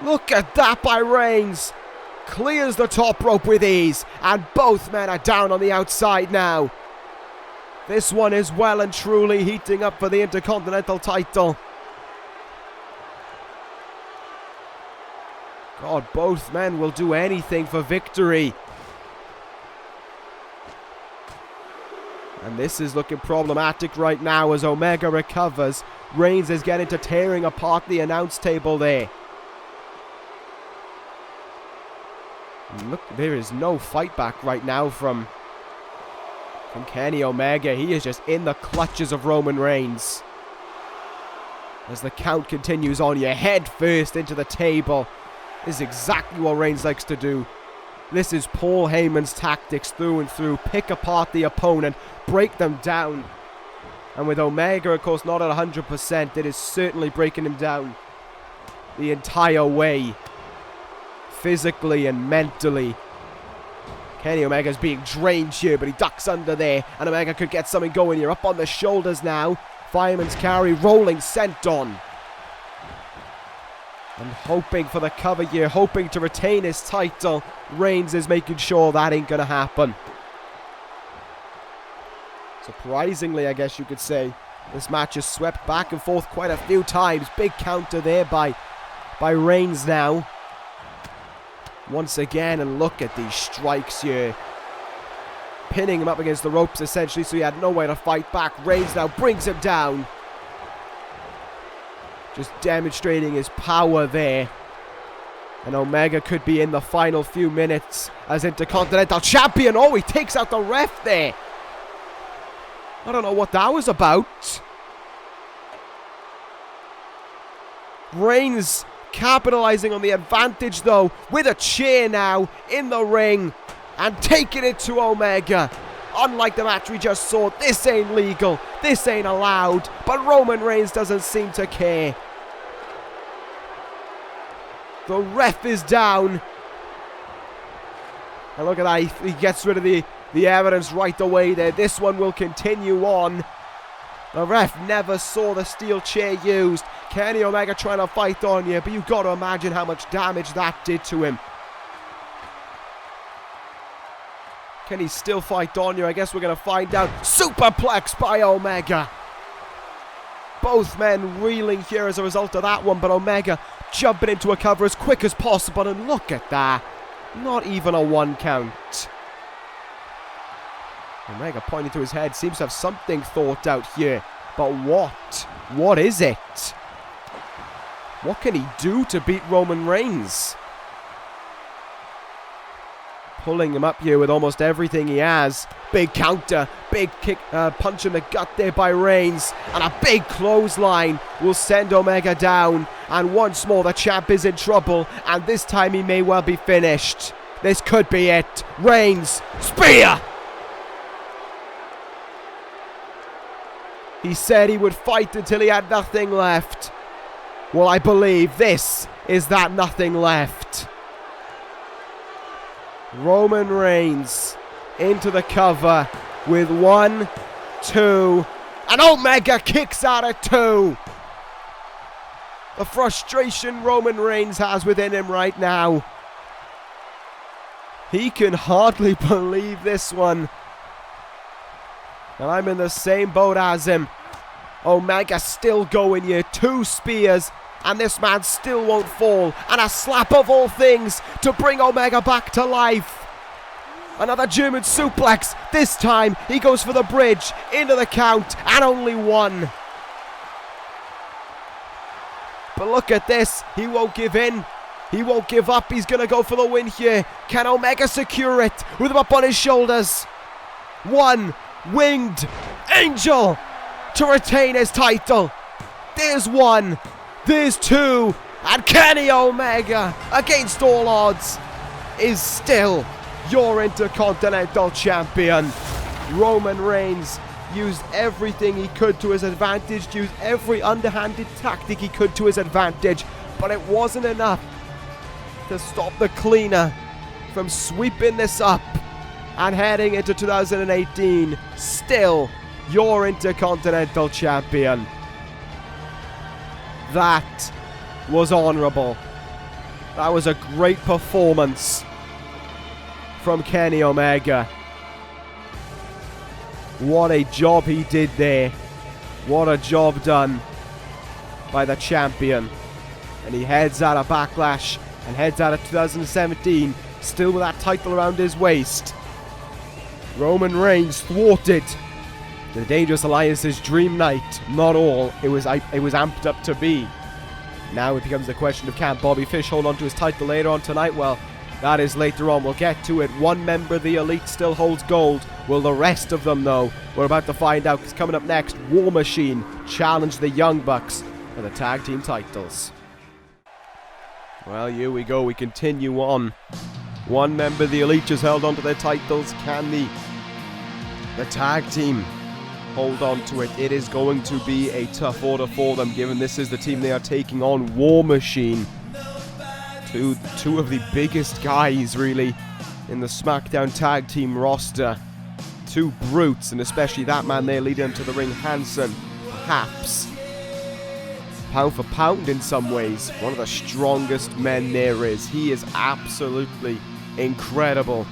S1: Look at that by Reigns. Clears the top rope with ease, and both men are down on the outside now. This one is well and truly heating up for the Intercontinental title. God, both men will do anything for victory. And this is looking problematic right now as Omega recovers. Reigns is getting to tearing apart the announce table there. And look, there is no fight back right now from Kenny Omega. He is just in the clutches of Roman Reigns. As the count continues on, your head first into the table. This is exactly what Reigns likes to do. This is Paul Heyman's tactics through and through. Pick apart the opponent, break them down. And with Omega, of course, not at 100%, it is certainly breaking him down the entire way. Physically and mentally. Kenny Omega's being drained here, but he ducks under there. And Omega could get something going here. Up on the shoulders now. Fireman's carry, rolling senton. And hoping for the cover here, hoping to retain his title. Reigns is making sure that ain't gonna happen. Surprisingly, I guess you could say, this match is swept back and forth quite a few times. Big counter there by Reigns now. Once again, and look at these strikes here. Pinning him up against the ropes essentially, so he had no way to fight back. Reigns now brings him down. Just demonstrating his power there. And Omega could be in the final few minutes as Intercontinental Champion. Oh, he takes out the ref there. I don't know what that was about. Reigns capitalizing on the advantage though, with a chair now in the ring and taking it to Omega. Unlike the match we just saw, this ain't legal, this ain't allowed, but Roman Reigns doesn't seem to care. The ref is down. And look at that, he gets rid of the evidence right away there. This one will continue on. The ref never saw the steel chair used. Kenny Omega trying to fight on here, but you've got to imagine how much damage that did to him. Can he still fight on here? I guess we're going to find out. Superplex by Omega. Both men reeling here as a result of that one, but Omega jumping into a cover as quick as possible, and look at that. Not even a one count. Omega pointing to his head, seems to have something thought out here. But what? What is it? What can he do to beat Roman Reigns? Pulling him up here with almost everything he has. Big counter, big kick, punch in the gut there by Reigns. And a big clothesline will send Omega down. And once more the champ is in trouble. And this time he may well be finished. This could be it. Reigns, spear! He said he would fight until he had nothing left. Well, I believe this is that nothing left. Roman Reigns into the cover with 1, 2, and Omega kicks out at 2. The frustration Roman Reigns has within him right now. He can hardly believe this one. And I'm in the same boat as him. Omega still going here. 2 spears. And this man still won't fall. And a slap of all things to bring Omega back to life. Another German suplex. This time he goes for the bridge. Into the count. And only 1. But look at this. He won't give in. He won't give up. He's going to go for the win here. Can Omega secure it with him up on his shoulders? 1 winged angel to retain his title. There's 1. There's 2. And Kenny Omega, against all odds, is still your Intercontinental Champion. Roman Reigns used everything he could to his advantage, used every underhanded tactic he could to his advantage, but it wasn't enough to stop the cleaner from sweeping this up and heading into 2018, still your Intercontinental Champion. That was honourable. That was a great performance from Kenny Omega. What a job he did there. What a job done by the champion. And he heads out of Backlash and heads out of 2017 still with that title around his waist. Roman Reigns thwarted the Dangerous Alliance's dream night. Not all. It was amped up to be. Now it becomes the question of, can Bobby Fish hold on to his title later on tonight? Well, that is later on. We'll get to it. One member of the Elite still holds gold. Will the rest of them, though? We're about to find out, because coming up next, War Machine challenge the Young Bucks for the tag team titles. Well, here we go. We continue on. One member of the Elite just held on to their titles. Can the tag team hold on to it? It is going to be a tough order for them, given this is the team they are taking on. War Machine. Two of the biggest guys, really, in the SmackDown tag team roster. 2 brutes, and especially that man there leading into the ring, Hansen. Perhaps, pound for pound in some ways, one of the strongest men there is. He is absolutely incredible.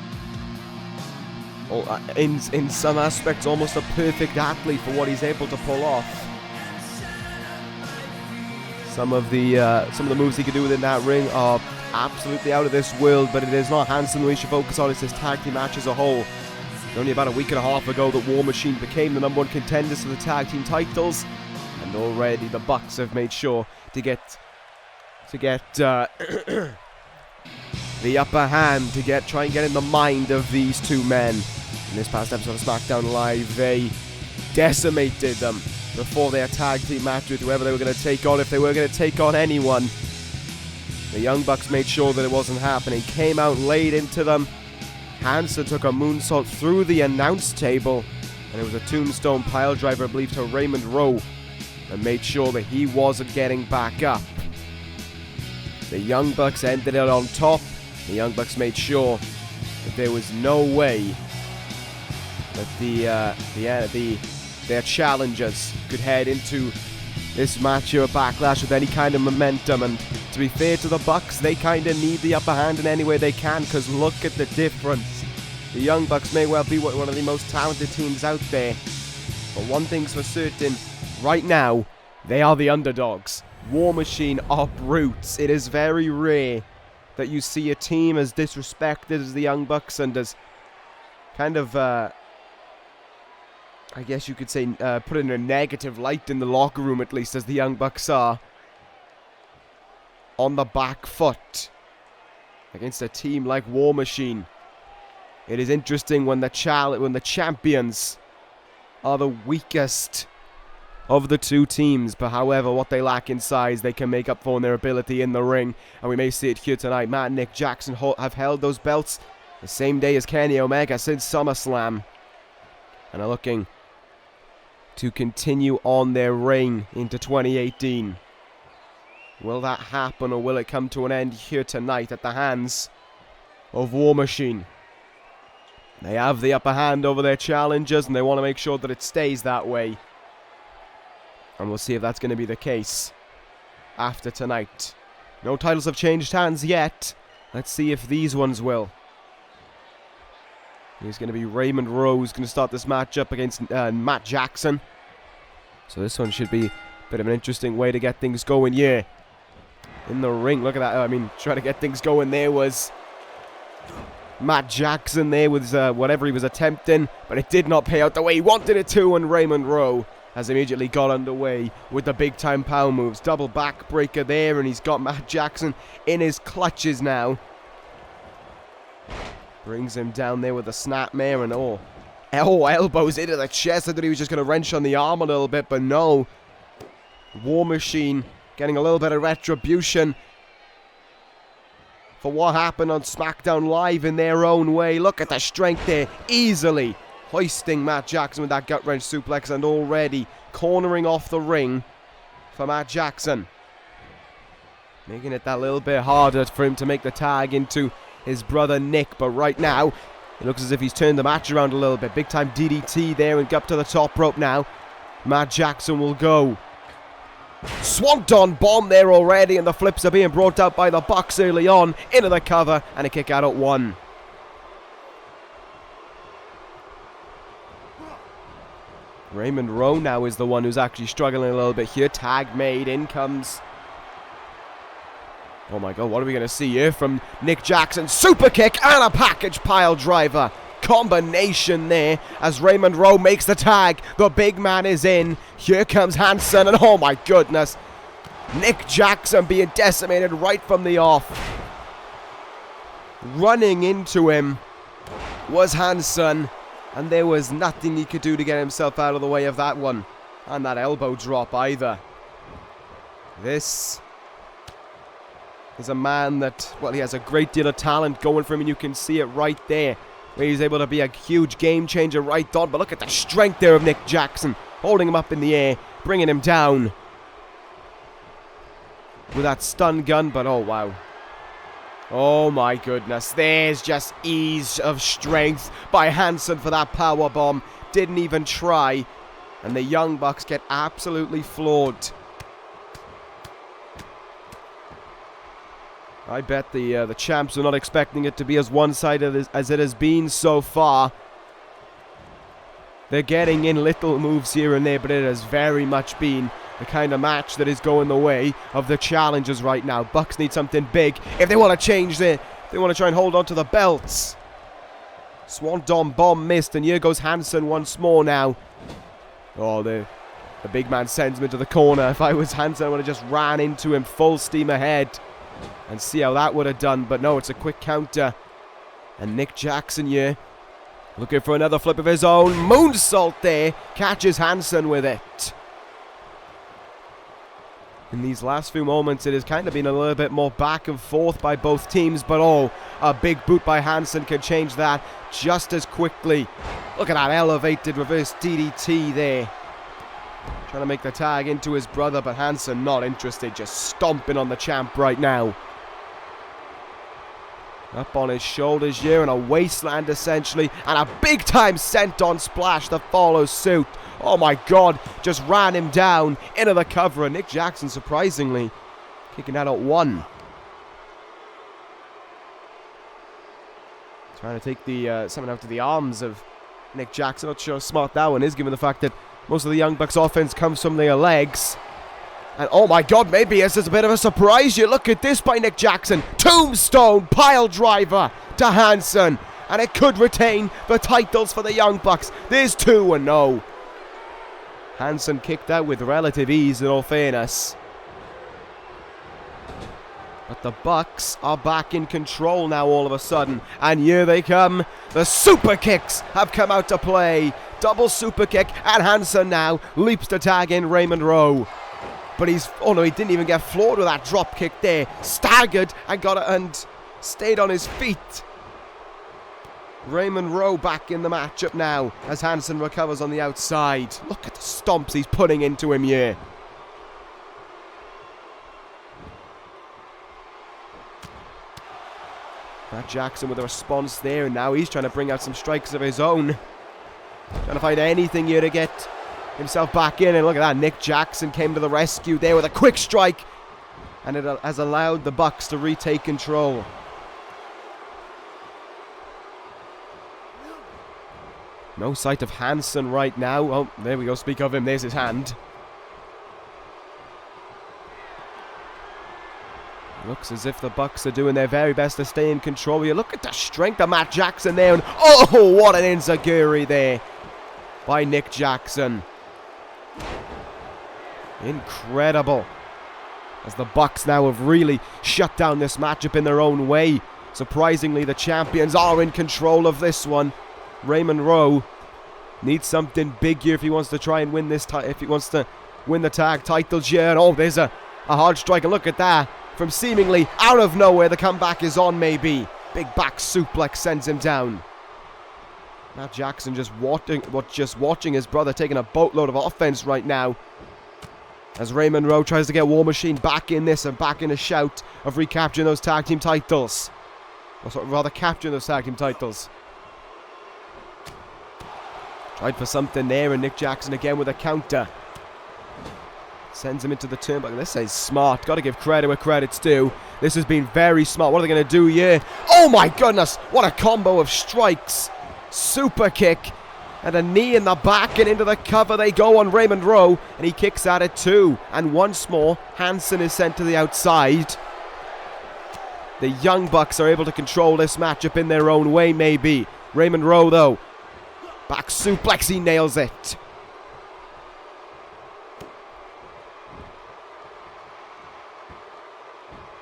S1: In some aspects, almost a perfect athlete for what he's able to pull off. Some of the moves he can do within that ring are absolutely out of this world, but it is not Hansen we should focus on. It's his tag team match as a whole. Only about a week and a half ago that War Machine became the #1 contenders for the tag team titles, and already the Bucks have made sure to get the upper hand, to try and get in the mind of these 2 men. In this past episode of SmackDown Live, they decimated them before their tag team match with whoever they were going to take on, if they were going to take on anyone. The Young Bucks made sure that it wasn't happening, came out, laid into them. Hansen took a moonsault through the announce table, and it was a tombstone pile driver, I believe, to Raymond Rowe, and made sure that he wasn't getting back up. The Young Bucks ended it on top. The Young Bucks made sure that there was no way that their challengers could head into this match here at Backlash with any kind of momentum. And to be fair to the Bucks, they kind of need the upper hand in any way they can, because look at the difference. The Young Bucks may well be one of the most talented teams out there, but one thing's for certain, right now, they are the underdogs. War Machine are brutes. It is very rare that you see a team as disrespected as the Young Bucks, and as kind of, I guess you could say, put in a negative light in the locker room, at least, as the Young Bucks are, on the back foot against a team like War Machine. It is interesting when the champions are the weakest of the 2 teams, but however, what they lack in size, they can make up for in their ability in the ring, and we may see it here tonight. Matt and Nick Jackson have held those belts the same day as Kenny Omega since SummerSlam, and are looking to continue on their reign into 2018. Will that happen, or will it come to an end here tonight at the hands of War Machine? They have the upper hand over their challengers, and they want to make sure that it stays that way. And we'll see if that's going to be the case after tonight. No titles have changed hands yet. Let's see if these ones will. He's going to be Raymond Rowe, who's going to start this matchup against Matt Jackson. So this one should be a bit of an interesting way to get things going here. In the ring, look at that. I mean, trying to get things going there was Matt Jackson there with whatever he was attempting, but it did not pay out the way he wanted it to, and Raymond Rowe has immediately got underway with the big time power moves. Double backbreaker there, and he's got Matt Jackson in his clutches now. Brings him down there with the snapmare, and elbows into the chest. I thought he was just going to wrench on the arm a little bit, but no. War Machine getting a little bit of retribution for what happened on SmackDown Live in their own way. Look at the strength there, easily hoisting Matt Jackson with that gut wrench suplex, and already cornering off the ring for Matt Jackson, making it that little bit harder for him to make the tag into his brother Nick. But right now it looks as if he's turned the match around a little bit. Big time DDT there, and up to the top rope now. Matt Jackson will go. Swanton bomb there already, and the flips are being brought out by the Bucks early on. Into the cover, and a kick out at 1. Raymond Rowe now is the one who's actually struggling a little bit here. Tag made, in comes... Oh my god, what are we going to see here from Nick Jackson? Super kick and a package pile driver. Combination there as Raymond Rowe makes the tag. The big man is in. Here comes Hansen, and oh my goodness, Nick Jackson being decimated right from the off. Running into him was Hansen, and there was nothing he could do to get himself out of the way of that one. And that elbow drop either. This is a man that, well, he has a great deal of talent going for him, and you can see it right there, where he's able to be a huge game changer right on. But look at the strength there of Nick Jackson, holding him up in the air, bringing him down with that stun gun. But oh wow, oh my goodness, there's just ease of strength by Hansen for that power bomb. Didn't even try, and the Young Bucks get absolutely floored. I bet the champs are not expecting it to be as one-sided as it has been so far. They're getting in little moves here and there, but it has very much been the kind of match that is going the way of the challengers right now. Bucks need something big if they want to change they want to try and hold on to the belts. Swanton bomb missed, and here goes Hansen once more now. Oh, the big man sends him into the corner. If I was Hansen, I would have just ran into him full steam ahead and see how that would have done. But no, it's a quick counter. And Nick Jackson here, looking for another flip of his own. Moonsault there, catches Hansen with it. In these last few moments, it has kind of been a little bit more back and forth by both teams. But oh, a big boot by Hansen can change that just as quickly. Look at that elevated reverse DDT there. Trying to make the tag into his brother, but Hansen not interested, just stomping on the champ right now. Up on his shoulders here, and a wasteland essentially, and a big time senton splash that follows suit. Oh my god, just ran him down into the cover, and Nick Jackson surprisingly kicking out at 1. Trying to take the something out to the arms of Nick Jackson. Not sure how smart that one is, given the fact that most of the Young Bucks offense comes from their legs. And oh my god, maybe this is a bit of a surprise. You look at this by Nick Jackson. Tombstone pile driver to Hansen, and it could retain the titles for the Young Bucks. There's 2-0. Hansen kicked out with relative ease, in all fairness. But the Bucks are back in control now all of a sudden. And here they come. The super kicks have come out to play. Double super kick, and Hansen now leaps to tag in Raymond Rowe. But he didn't even get floored with that drop kick there. Staggered and stayed on his feet. Raymond Rowe back in the matchup now as Hansen recovers on the outside. Look at the stomps he's putting into him here. Matt Jackson with a response there, and now he's trying to bring out some strikes of his own. Trying to find anything here to get himself back in, and look at that. Nick Jackson came to the rescue there with a quick strike, and it has allowed the Bucks to retake control. No sight of Hansen right now. Oh, there we go. Speak of him. There's his hand. Looks as if the Bucks are doing their very best to stay in control. You look at the strength of Matt Jackson there. And oh, what an enziguri there by Nick Jackson. Incredible. As the Bucks now have really shut down this matchup in their own way. Surprisingly, the champions are in control of this one. Raymond Rowe needs something big here if he wants to try and win this. If he wants to win the tag titles here. And oh, there's a hard strike. And look at that. From seemingly out of nowhere, the comeback is on, maybe. Big back suplex sends him down. Matt Jackson just watching his brother taking a boatload of offense right now. As Raymond Rowe tries to get War Machine back in this and back in a shout of recapturing those tag team titles. Or rather, capturing those tag team titles. Tried for something there, and Nick Jackson again with a counter. Sends him into the turnbuckle. This is smart. Got to give credit where credit's due. This has been very smart. What are they going to do here? Oh my goodness! What a combo of strikes. Super kick. And a knee in the back, and into the cover they go on Raymond Rowe. And he kicks at it too. And once more, Hansen is sent to the outside. The Young Bucks are able to control this matchup in their own way, maybe. Raymond Rowe, though. Back suplex, he nails it.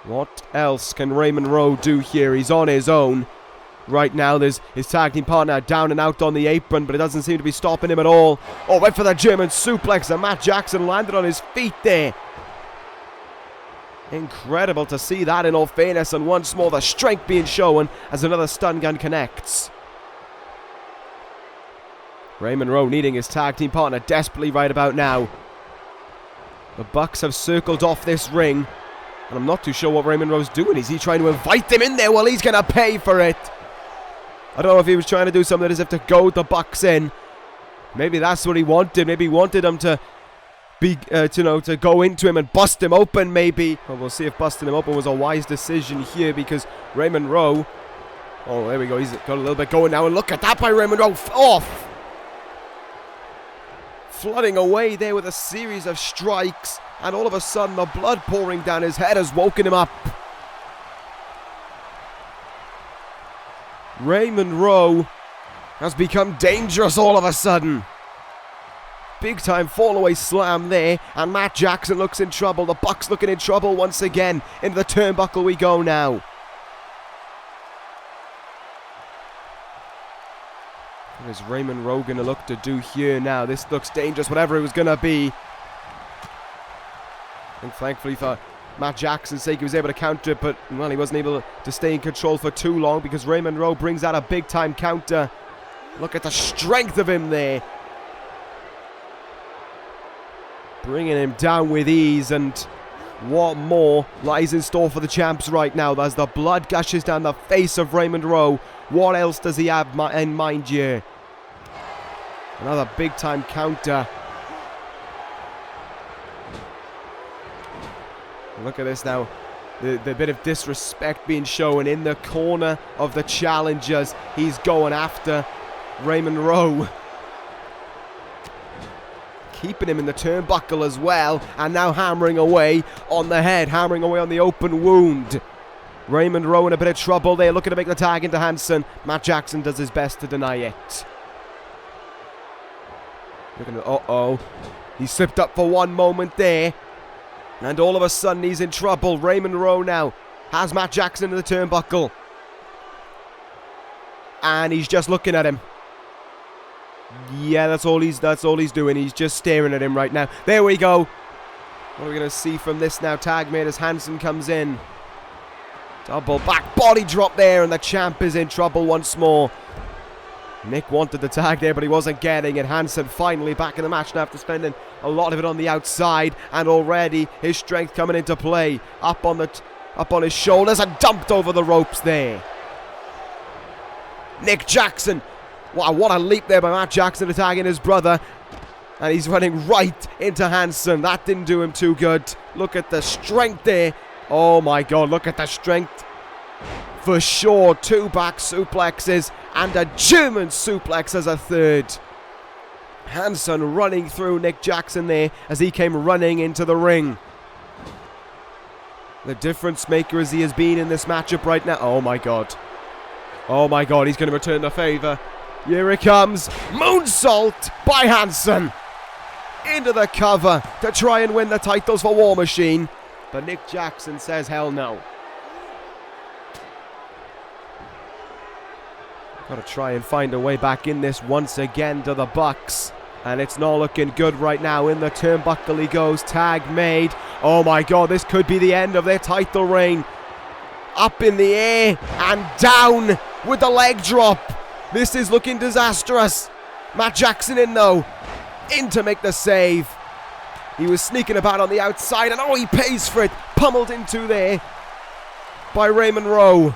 S1: What else can Raymond Rowe do here? He's on his own. Right now, there's his tag team partner down and out on the apron, but it doesn't seem to be stopping him at all. Oh, went for the German suplex, and Matt Jackson landed on his feet there. Incredible to see that in all fairness, and once more the strength being shown as another stun gun connects. Raymond Rowe needing his tag team partner desperately right about now. The Bucks have circled off this ring, and I'm not too sure what Raymond Rowe's doing. Is he trying to invite them in there? Well, he's going to pay for it. I don't know if he was trying to do something as if to goad the Bucks in. Maybe that's what he wanted. Maybe he wanted them to be, to go into him and bust him open, maybe. Well, we'll see if busting him open was a wise decision here, because Raymond Rowe... Oh, there we go. He's got a little bit going now, and look at that by Raymond Rowe. Off! Flooding away there with a series of strikes, and all of a sudden the blood pouring down his head has woken him up. Raymond Rowe has become dangerous all of a sudden. Big time fall away slam there, and Matt Jackson looks in trouble. The Bucks looking in trouble once again. Into the turnbuckle we go now. What is Raymond Rowe going to look to do here now? This looks dangerous, whatever it was going to be. And thankfully for Matt Jackson's sake, he was able to counter it, but, well, he wasn't able to stay in control for too long, because Raymond Rowe brings out a big-time counter. Look at the strength of him there. Bringing him down with ease, and what more lies in store for the champs right now? As the blood gushes down the face of Raymond Rowe. What else does he have in mind here? Another big-time counter. Look at this now. The bit of disrespect being shown in the corner of the challengers. He's going after Raymond Rowe. Keeping him in the turnbuckle as well. And now hammering away on the head. Hammering away on the open wound. Raymond Rowe in a bit of trouble there. Looking to make the tag into Hansen. Matt Jackson does his best to deny it. Looking at, uh-oh. He slipped up for one moment there. And all of a sudden he's in trouble. Raymond Rowe now has Matt Jackson in the turnbuckle. And he's just looking at him. Yeah, that's all he's doing. He's just staring at him right now. There we go. What are we going to see from this now? Tag made as Hansen comes in. Double back body drop there, and the champ is in trouble once more. Nick wanted the tag there, but he wasn't getting it. Hansen finally back in the match now after spending a lot of it on the outside, and already his strength coming into play. Up on his shoulders and dumped over the ropes there. Nick Jackson. Wow, what a leap there by Matt Jackson attacking his brother. And he's running right into Hansen. That didn't do him too good. Look at the strength there. Oh my God, look at the strength for sure. 2 back suplexes and a German suplex as a third. Hansen running through Nick Jackson there as he came running into the ring. The difference maker as he has been in this matchup right now. Oh my god. Oh my god, he's going to return the favor. Here it comes. Moonsault by Hansen. Into the cover to try and win the titles for War Machine. But Nick Jackson says hell no. Got to try and find a way back in this once again to the Bucks. And it's not looking good right now. In the turnbuckle he goes. Tag made. Oh my god, this could be the end of their title reign. Up in the air and down with the leg drop. This is looking disastrous. Matt Jackson in though. In to make the save. He was sneaking about on the outside and oh, he pays for it. Pummeled into there by Raymond Rowe.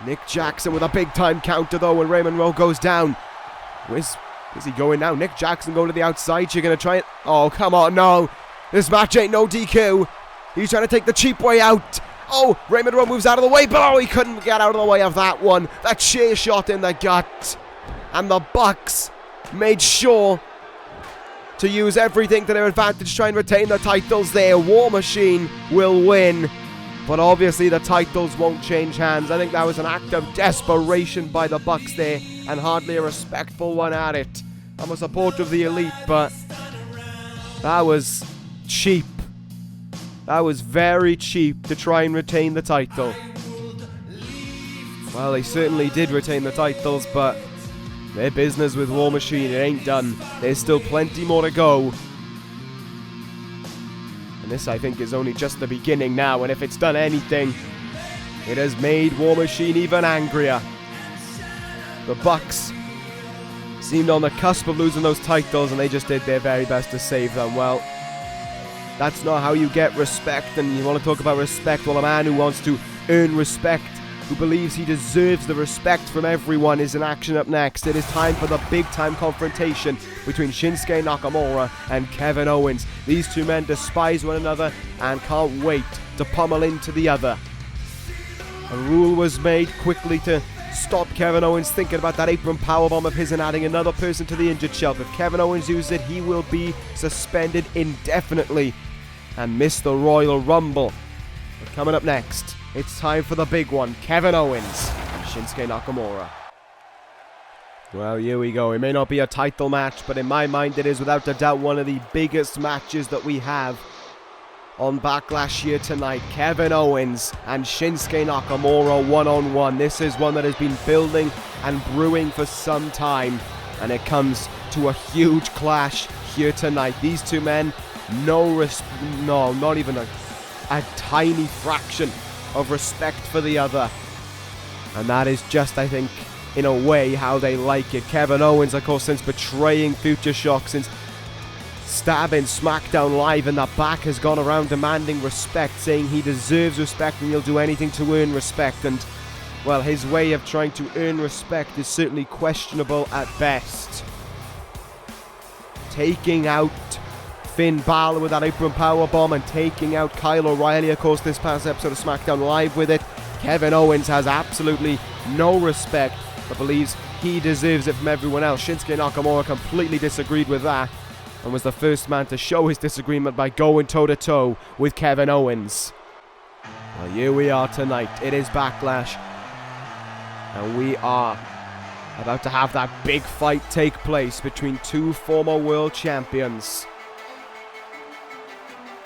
S1: Nick Jackson with a big time counter though when Raymond Rowe goes down. Where's he going now? Nick Jackson going to the outside. You're going to try it. Oh, come on, no. This match ain't no DQ. He's trying to take the cheap way out. Oh, Raymond Rowe moves out of the way, but oh, he couldn't get out of the way of that one. That chair shot in the gut. And the Bucks made sure to use everything to their advantage, try and retain the titles there. War Machine will win. But obviously the titles won't change hands. I think that was an act of desperation by the Bucks there, and hardly a respectful one at it. I'm a supporter of the Elite, but that was cheap. That was very cheap to try and retain the title. Well, they certainly did retain the titles, but their business with War Machine, it ain't done. There's still plenty more to go. And this, I think, is only just the beginning now, and if it's done anything, it has made War Machine even angrier. The Bucks seemed on the cusp of losing those titles, and they just did their very best to save them. Well, that's not how you get respect, and you want to talk about respect? Well, a man who wants to earn respect, who believes he deserves the respect from everyone, is in action up next. It is time for the big-time confrontation between Shinsuke Nakamura and Kevin Owens. These two men despise one another and can't wait to pummel into the other. A rule was made quickly to stop Kevin Owens thinking about that apron powerbomb of his and adding another person to the injured shelf. If Kevin Owens uses it, he will be suspended indefinitely and miss the Royal Rumble. But coming up next, it's time for the big one. Kevin Owens and Shinsuke Nakamura. Well, here we go. It may not be a title match, but in my mind it is without a doubt one of the biggest matches that we have on Backlash here tonight. Kevin Owens and Shinsuke Nakamura one-on-one. This is one that has been building and brewing for some time, and it comes to a huge clash here tonight. These two men, not even a tiny fraction of respect for the other, and that is just, I think, in a way how they like it. Kevin Owens, of course, since betraying Future Shock, since stabbing SmackDown Live in the back, has gone around demanding respect, saying he deserves respect and he'll do anything to earn respect. And well, his way of trying to earn respect is certainly questionable at best. Taking out Finn Balor with that apron powerbomb and taking out Kyle O'Reilly, of course, this past episode of SmackDown Live with it. Kevin Owens has absolutely no respect, but believes he deserves it from everyone else. Shinsuke Nakamura completely disagreed with that and was the first man to show his disagreement by going toe-to-toe with Kevin Owens. Well, here we are tonight. It is Backlash, and we are about to have that big fight take place between two former world champions.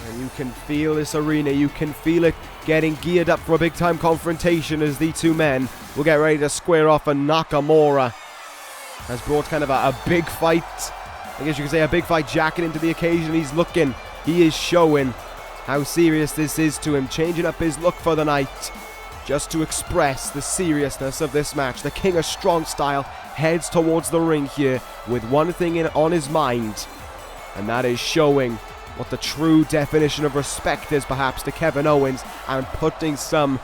S1: And you can feel this arena, you can feel it getting geared up for a big time confrontation as the two men will get ready to square off, and Nakamura has brought kind of a big fight, I guess you could say a big fight jacket into the occasion. He is showing how serious this is to him, changing up his look for the night just to express the seriousness of this match. The King of Strong Style heads towards the ring here with one thing on his mind, and that is showing what the true definition of respect is, perhaps, to Kevin Owens, and putting some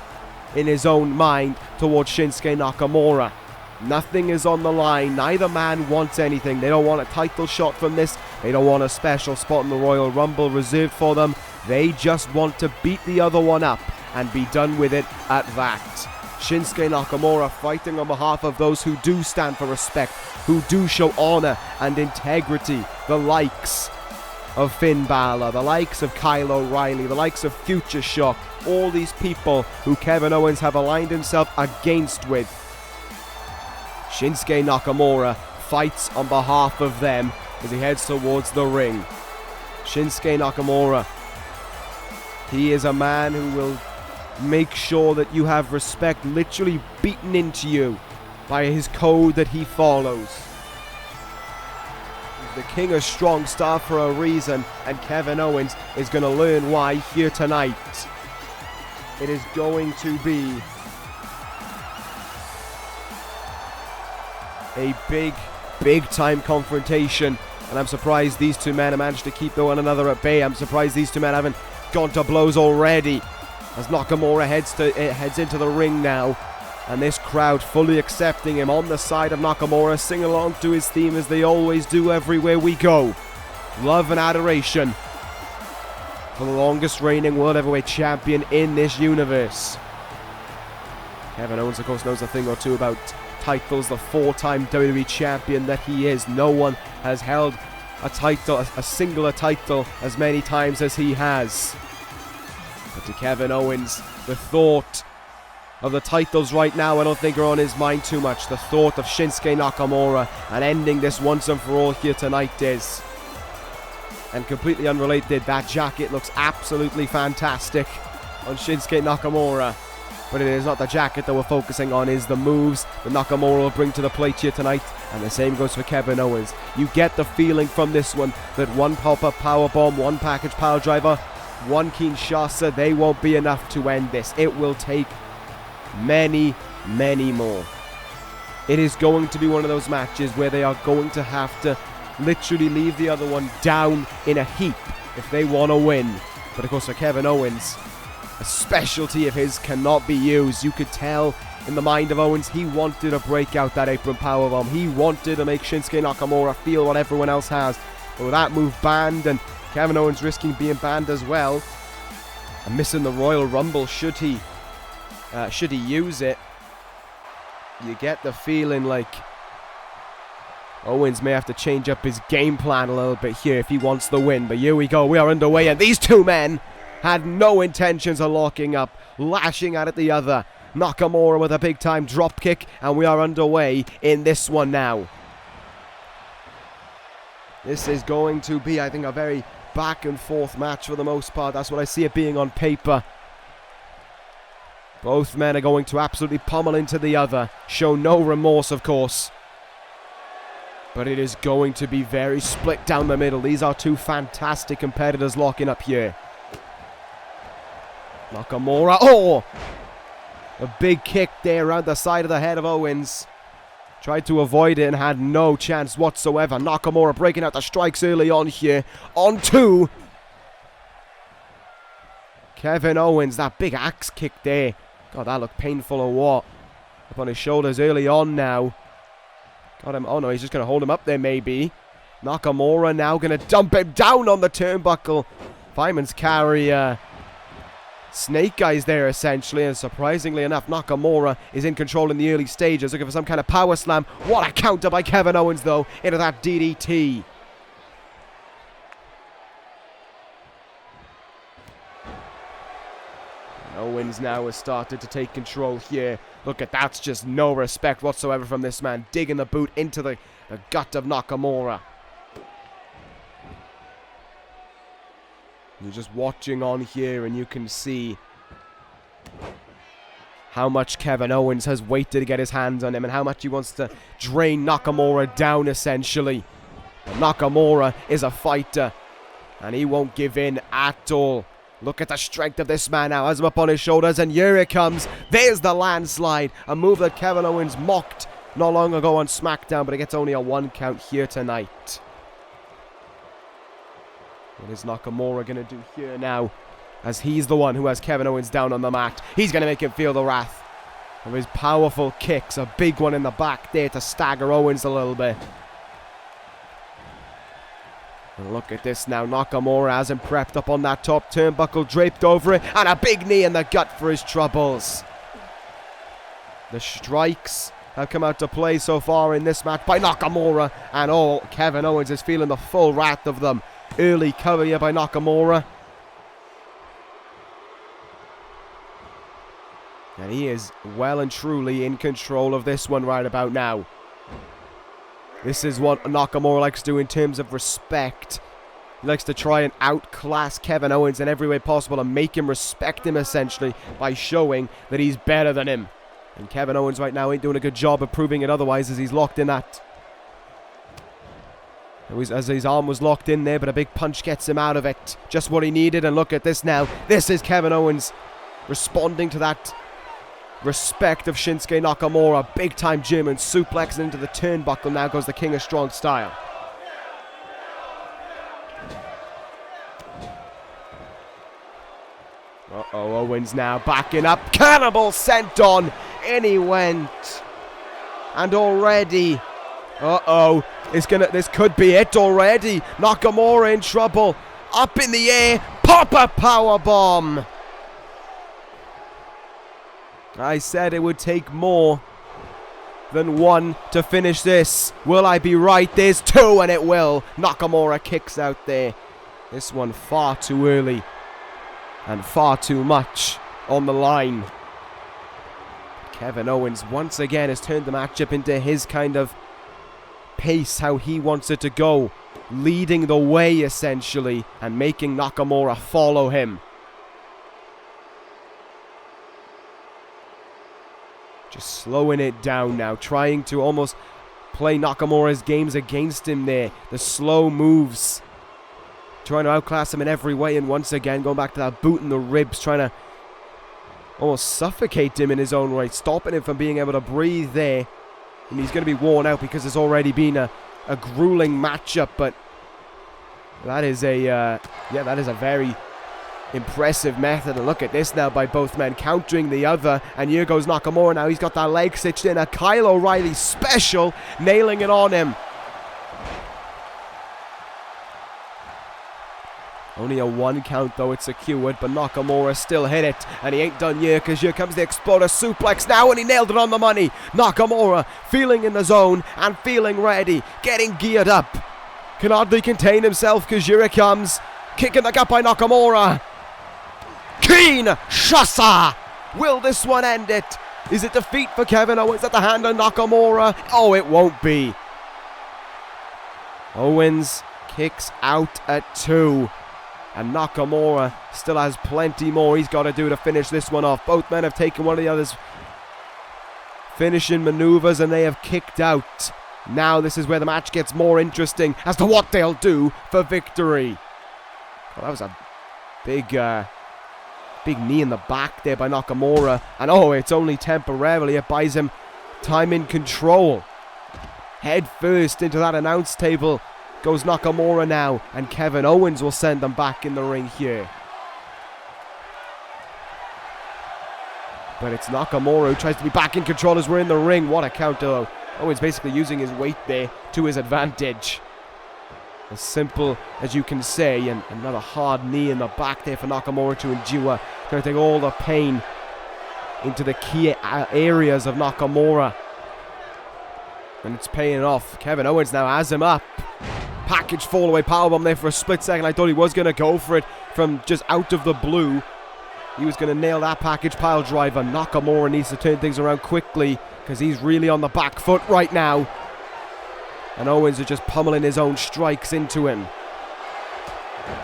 S1: in his own mind towards Shinsuke Nakamura. Nothing is on the line. Neither man wants anything. They don't want a title shot from this. They don't want a special spot in the Royal Rumble reserved for them. They just want to beat the other one up and be done with it at that. Shinsuke Nakamura fighting on behalf of those who do stand for respect, who do show honor and integrity, the likes of Finn Balor, the likes of Kyle O'Reilly, the likes of Future Shock, all these people who Kevin Owens have aligned himself against with. Shinsuke Nakamura fights on behalf of them as he heads towards the ring. Shinsuke Nakamura, he is a man who will make sure that you have respect literally beaten into you by his code that he follows. He's the king of strong style for a reason, and Kevin Owens is going to learn why here tonight. It is going to be a big time confrontation, and I'm surprised these two men have managed to keep one another at bay. I'm surprised these two men haven't gone to blows already, as Nakamura heads into the ring now, and this crowd fully accepting him on the side of Nakamura, sing along to his theme as they always do everywhere we go. Love and adoration for the longest reigning World Heavyweight Champion in this universe. Kevin Owens, of course, knows a thing or two about titles, the 4-time WWE Champion that he is. No one has held a title, a singular title, as many times as he has. But to Kevin Owens, the thought of the titles right now, I don't think are on his mind too much. The thought of Shinsuke Nakamura and ending this once and for all here tonight is. And completely unrelated, that jacket looks absolutely fantastic on Shinsuke Nakamura. But it is not the jacket that we're focusing on, is the moves that Nakamura will bring to the plate here tonight. And the same goes for Kevin Owens. You get the feeling from this one that one pop-up powerbomb, one package power driver, one Kinshasa, they won't be enough to end this. It will take many more. It is going to be one of those matches where they are going to have to literally leave the other one down in a heap if they want to win. But of course for Kevin Owens, a specialty of his cannot be used. You could tell in the mind of Owens, he wanted to break out that apron powerbomb. He wanted to make Shinsuke Nakamura feel what everyone else has. But with that move banned, and Kevin Owens risking being banned as well, and missing the Royal Rumble should he use it, you get the feeling like Owens may have to change up his game plan a little bit here if he wants the win. But here we go, we are underway, and these two men had no intentions of locking up, lashing out at the other. Nakamura with a big time drop kick, and we are underway in this one now. This is going to be, I think, a very back and forth match for the most part. That's what I see it being on paper. Both men are going to absolutely pummel into the other, show no remorse, of course. But it is going to be very split down the middle. These are two fantastic competitors locking up here. Nakamura, oh! A big kick there around the side of the head of Owens. Tried to avoid it and had no chance whatsoever. Nakamura breaking out the strikes early on here. On two. Kevin Owens, that big axe kick there. God, that looked painful or what? Up on his shoulders early on now. Got him. Oh no, he's just going to hold him up there maybe. Nakamura now going to dump him down on the turnbuckle. Fireman's carry. Snake Eyes there essentially, and surprisingly enough, Nakamura is in control in the early stages, looking for some kind of power slam. What a counter by Kevin Owens though, into that DDT. Owens now has started to take control here. Look at that's just no respect whatsoever from this man, digging the boot into the gut of Nakamura. You're just watching on here and you can see how much Kevin Owens has waited to get his hands on him and how much he wants to drain Nakamura down essentially. But Nakamura is a fighter and he won't give in at all. Look at the strength of this man now, has him up on his shoulders, and here it comes. There's the landslide, a move that Kevin Owens mocked not long ago on SmackDown, but it gets only a 1 count here tonight. What is Nakamura going to do here now, as he's the one who has Kevin Owens down on the mat? He's going to make him feel the wrath of his powerful kicks, a big one in the back there to stagger Owens a little bit. And look at this now. Nakamura has him prepped up on that top turnbuckle, draped over it, and a big knee in the gut for his troubles. The strikes have come out to play so far in this match by Nakamura, and oh, Kevin Owens is feeling the full wrath of them. Early cover here by Nakamura. And he is well and truly in control of this one right about now. This is what Nakamura likes to do in terms of respect. He likes to try and outclass Kevin Owens in every way possible and make him respect him, essentially, by showing that he's better than him. And Kevin Owens right now ain't doing a good job of proving it otherwise, as he's locked in that. As his arm was locked in there, but a big punch gets him out of it. Just what he needed, and look at this now. This is Kevin Owens responding to that respect of Shinsuke Nakamura. Big time German suplex, and into the turnbuckle now goes the King of Strong Style. Uh-oh, Owens now backing up. Cannibal sent on. In he went. And already, this could be it already. Nakamura in trouble. Up in the air. Pop a powerbomb. I said it would take more than one to finish this. Will I be right? There's two, and it will. Nakamura kicks out there. This one far too early. And far too much on the line. Kevin Owens once again has turned the matchup into his kind of pace, how he wants it to go. Leading the way, essentially, and making Nakamura follow him. Just slowing it down now, trying to almost play Nakamura's games against him there. The slow moves. Trying to outclass him in every way, and once again going back to that boot in the ribs, trying to almost suffocate him in his own right, stopping him from being able to breathe there. And he's going to be worn out because it's already been a grueling matchup, but that is a very impressive method. And look at this now by both men countering the other, and here goes Nakamura now. He's got that leg stitched in, a Kyle O'Reilly special, nailing it on him. Only a 1 count though, it's secured, but Nakamura still hit it, and he ain't done yet, because here comes the Exploder suplex now, and he nailed it on the money. Nakamura feeling in the zone and feeling ready, getting geared up. Can hardly contain himself, because here it comes. Kicking the gut by Nakamura. Kinshasa! Will this one end it? Is it defeat for Kevin Owens at the hand of Nakamura? Oh, it won't be. Owens kicks out at 2. And Nakamura still has plenty more he's got to do to finish this one off. Both men have taken one of the other's finishing maneuvers, and they have kicked out. Now this is where the match gets more interesting as to what they'll do for victory. Well, that was a big knee in the back there by Nakamura. And oh, it's only temporarily. It buys him time in control. Head first into that announce table goes Nakamura now, and Kevin Owens will send them back in the ring here. But it's Nakamura who tries to be back in control as we're in the ring. What a counter though. Owens basically using his weight there to his advantage. As simple as you can say, and another hard knee in the back there for Nakamura to endure. Going to take all the pain into the key areas of Nakamura. And it's paying off. Kevin Owens now has him up. Package fall away powerbomb there for a split second. I thought he was going to go for it from just out of the blue. He was going to nail that package pile driver. Nakamura needs to turn things around quickly, because he's really on the back foot right now. And Owens is just pummeling his own strikes into him.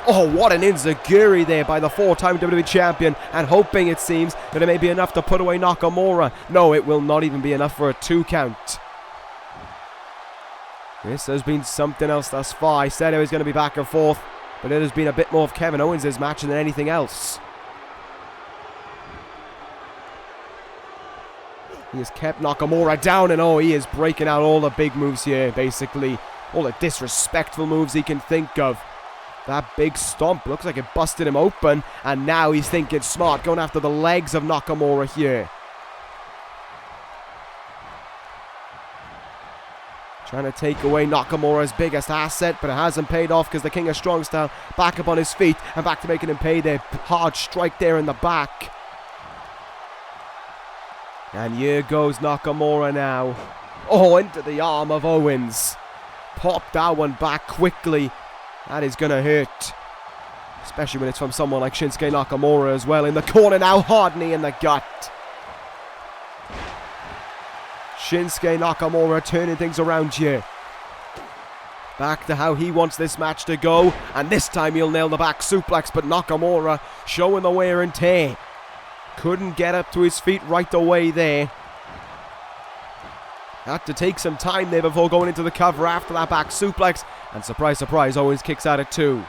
S1: Oh, what an enziguri there by the 4-time WWE Champion, and hoping, it seems, that it may be enough to put away Nakamura. No, it will not even be enough for a 2 count. This has been something else thus far. I said it was going to be back and forth, but it has been a bit more of Kevin Owens' match than anything else. He has kept Nakamura down, and oh, he is breaking out all the big moves here, basically. All the disrespectful moves he can think of. That big stomp looks like it busted him open, and now he's thinking smart, going after the legs of Nakamura here. Trying to take away Nakamura's biggest asset, but it hasn't paid off because the King of Strong Style back up on his feet and back to making him pay their hard strike there in the back. And here goes Nakamura now. Oh, into the arm of Owens. Pop that one back quickly. That is going to hurt. Especially when it's from someone like Shinsuke Nakamura as well. In the corner now, hard knee in the gut. Shinsuke Nakamura turning things around here. Back to how he wants this match to go. And this time he'll nail the back suplex. But Nakamura showing the wear and tear. Couldn't get up to his feet right away there. Had to take some time there before going into the cover after that back suplex. And surprise, surprise, Owens kicks out at 2.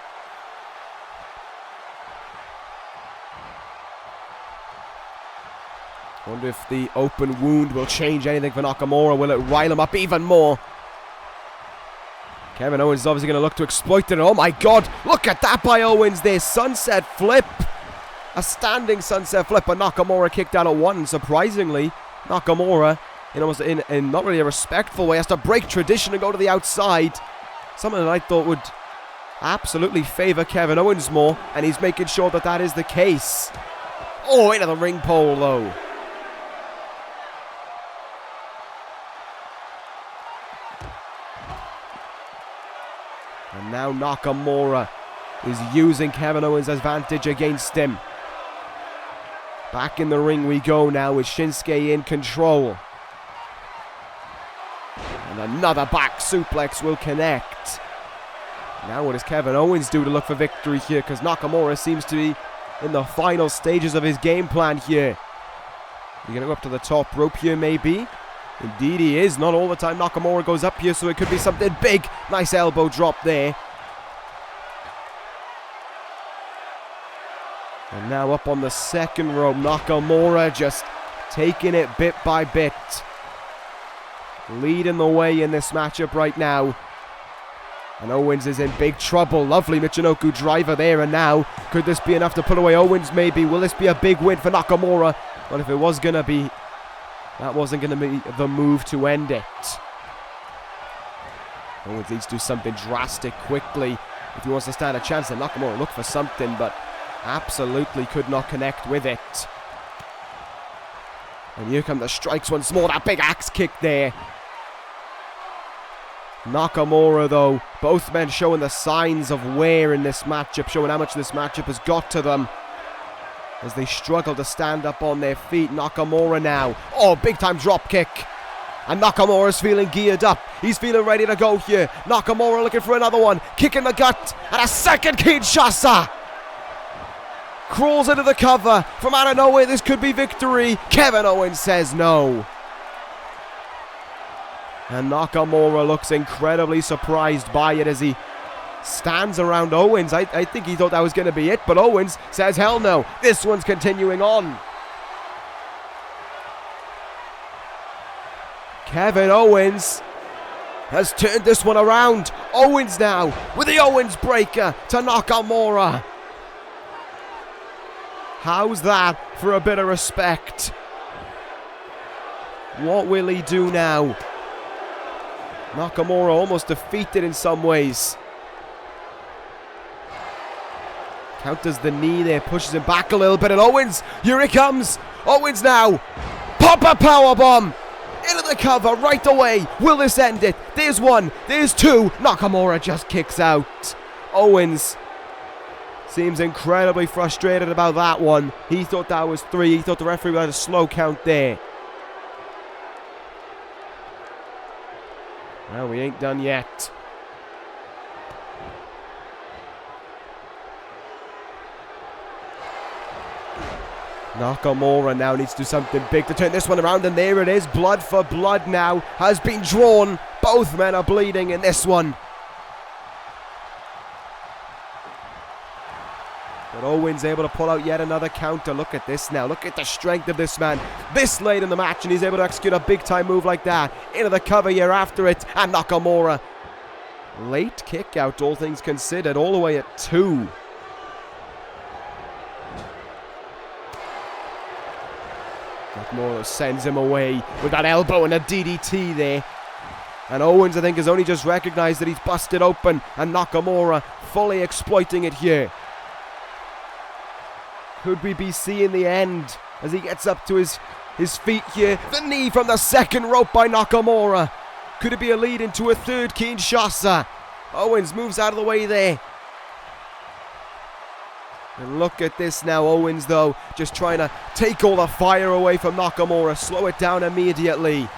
S1: Wonder if the open wound will change anything for Nakamura. Will it rile him up even more? Kevin Owens is obviously going to look to exploit it. Oh my God, look at that by Owens there. Sunset flip. A standing sunset flip, but Nakamura kicked out at 1. And surprisingly, Nakamura, in not really a respectful way, has to break tradition and go to the outside. Something that I thought would absolutely favour Kevin Owens more. And he's making sure that that is the case. Oh, into the ring pole though. And now Nakamura is using Kevin Owens' advantage against him. Back in the ring we go now with Shinsuke in control. And another back suplex will connect. Now what does Kevin Owens do to look for victory here? Because Nakamura seems to be in the final stages of his game plan here. You're going to go up to the top rope here maybe. Indeed he is. Not all the time Nakamura goes up here, so it could be something big. Nice elbow drop there. And now up on the second rope, Nakamura just taking it bit by bit. Leading the way in this matchup right now. And Owens is in big trouble. Lovely Michinoku driver there, and now could this be enough to put away Owens maybe? Will this be a big win for Nakamura? But if it was going to be, that wasn't going to be the move to end it. Owens needs to do something drastic quickly if he wants to stand a chance. And Nakamura look for something, but absolutely could not connect with it. And here come the strikes once more. That big axe kick there. Nakamura though, both men showing the signs of wear in this matchup, showing how much this matchup has got to them as they struggle to stand up on their feet. Nakamura now, oh, big time drop kick, and Nakamura's feeling geared up. He's feeling ready to go here. Nakamura looking for another one, kick in the gut, and a second Kinshasa. Crawls into the cover from out of nowhere. This could be victory. Kevin Owens says no. And Nakamura looks incredibly surprised by it as he stands around Owens. I think he thought that was going to be it, but Owens says hell no. This one's continuing on. Kevin Owens has turned this one around. Owens now with the Owens breaker to Nakamura. How's that for a bit of respect? What will he do now? Nakamura almost defeated in some ways. Counters the knee there, pushes him back a little bit, and Owens, here he comes. Owens now, pop a powerbomb into the cover right away. Will this end it? There's one, there's two. Nakamura just kicks out. Owens seems incredibly frustrated about that one. He thought that was 3. He thought the referee had a slow count there. Well, we ain't done yet. Nakamura now needs to do something big to turn this one around, and there it is. Blood for blood now has been drawn. Both men are bleeding in this one. But Owens able to pull out yet another counter. Look at this now. Look at the strength of this man. This late in the match, and he's able to execute a big-time move like that. Into the cover here after it. And Nakamura. Late kick out, all things considered. All the way at 2. Nakamura sends him away with that elbow and a DDT there. And Owens, I think, has only just recognized that he's busted open, and Nakamura fully exploiting it here. Could we be seeing the end as he gets up to his feet here? The knee from the second rope by Nakamura. Could it be a lead into a third Kinshasa? Owens moves out of the way there. And look at this now, Owens though, just trying to take all the fire away from Nakamura, slow it down immediately.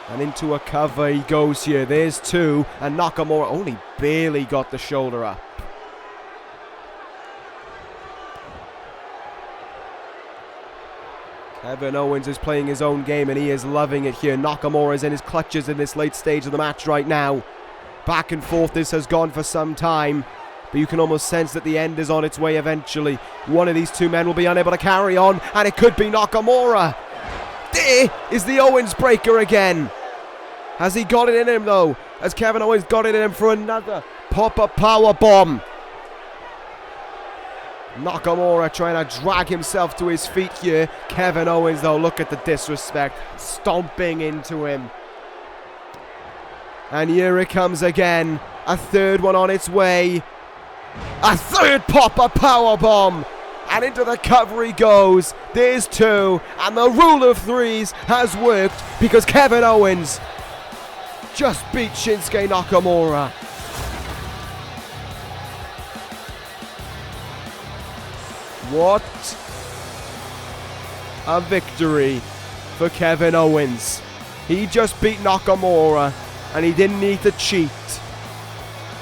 S1: And into a cover he goes here. There's two, and Nakamura only barely got the shoulder up. Kevin Owens is playing his own game, and he is loving it here. Nakamura is in his clutches in this late stage of the match right now. Back and forth this has gone for some time, but you can almost sense that the end is on its way eventually. One of these two men will be unable to carry on, and it could be Nakamura. There is the Owens breaker again. Has he got it in him though? Has Kevin Owens got it in him for another pop-up power bomb? Nakamura trying to drag himself to his feet here. Kevin Owens though, look at the disrespect, stomping into him. And here it comes again. A third one on its way. A third pop-up power bomb. And into the cover he goes. There's two. And the rule of threes has worked because Kevin Owens just beat Shinsuke Nakamura. What a victory for Kevin Owens. He just beat Nakamura, and he didn't need to cheat.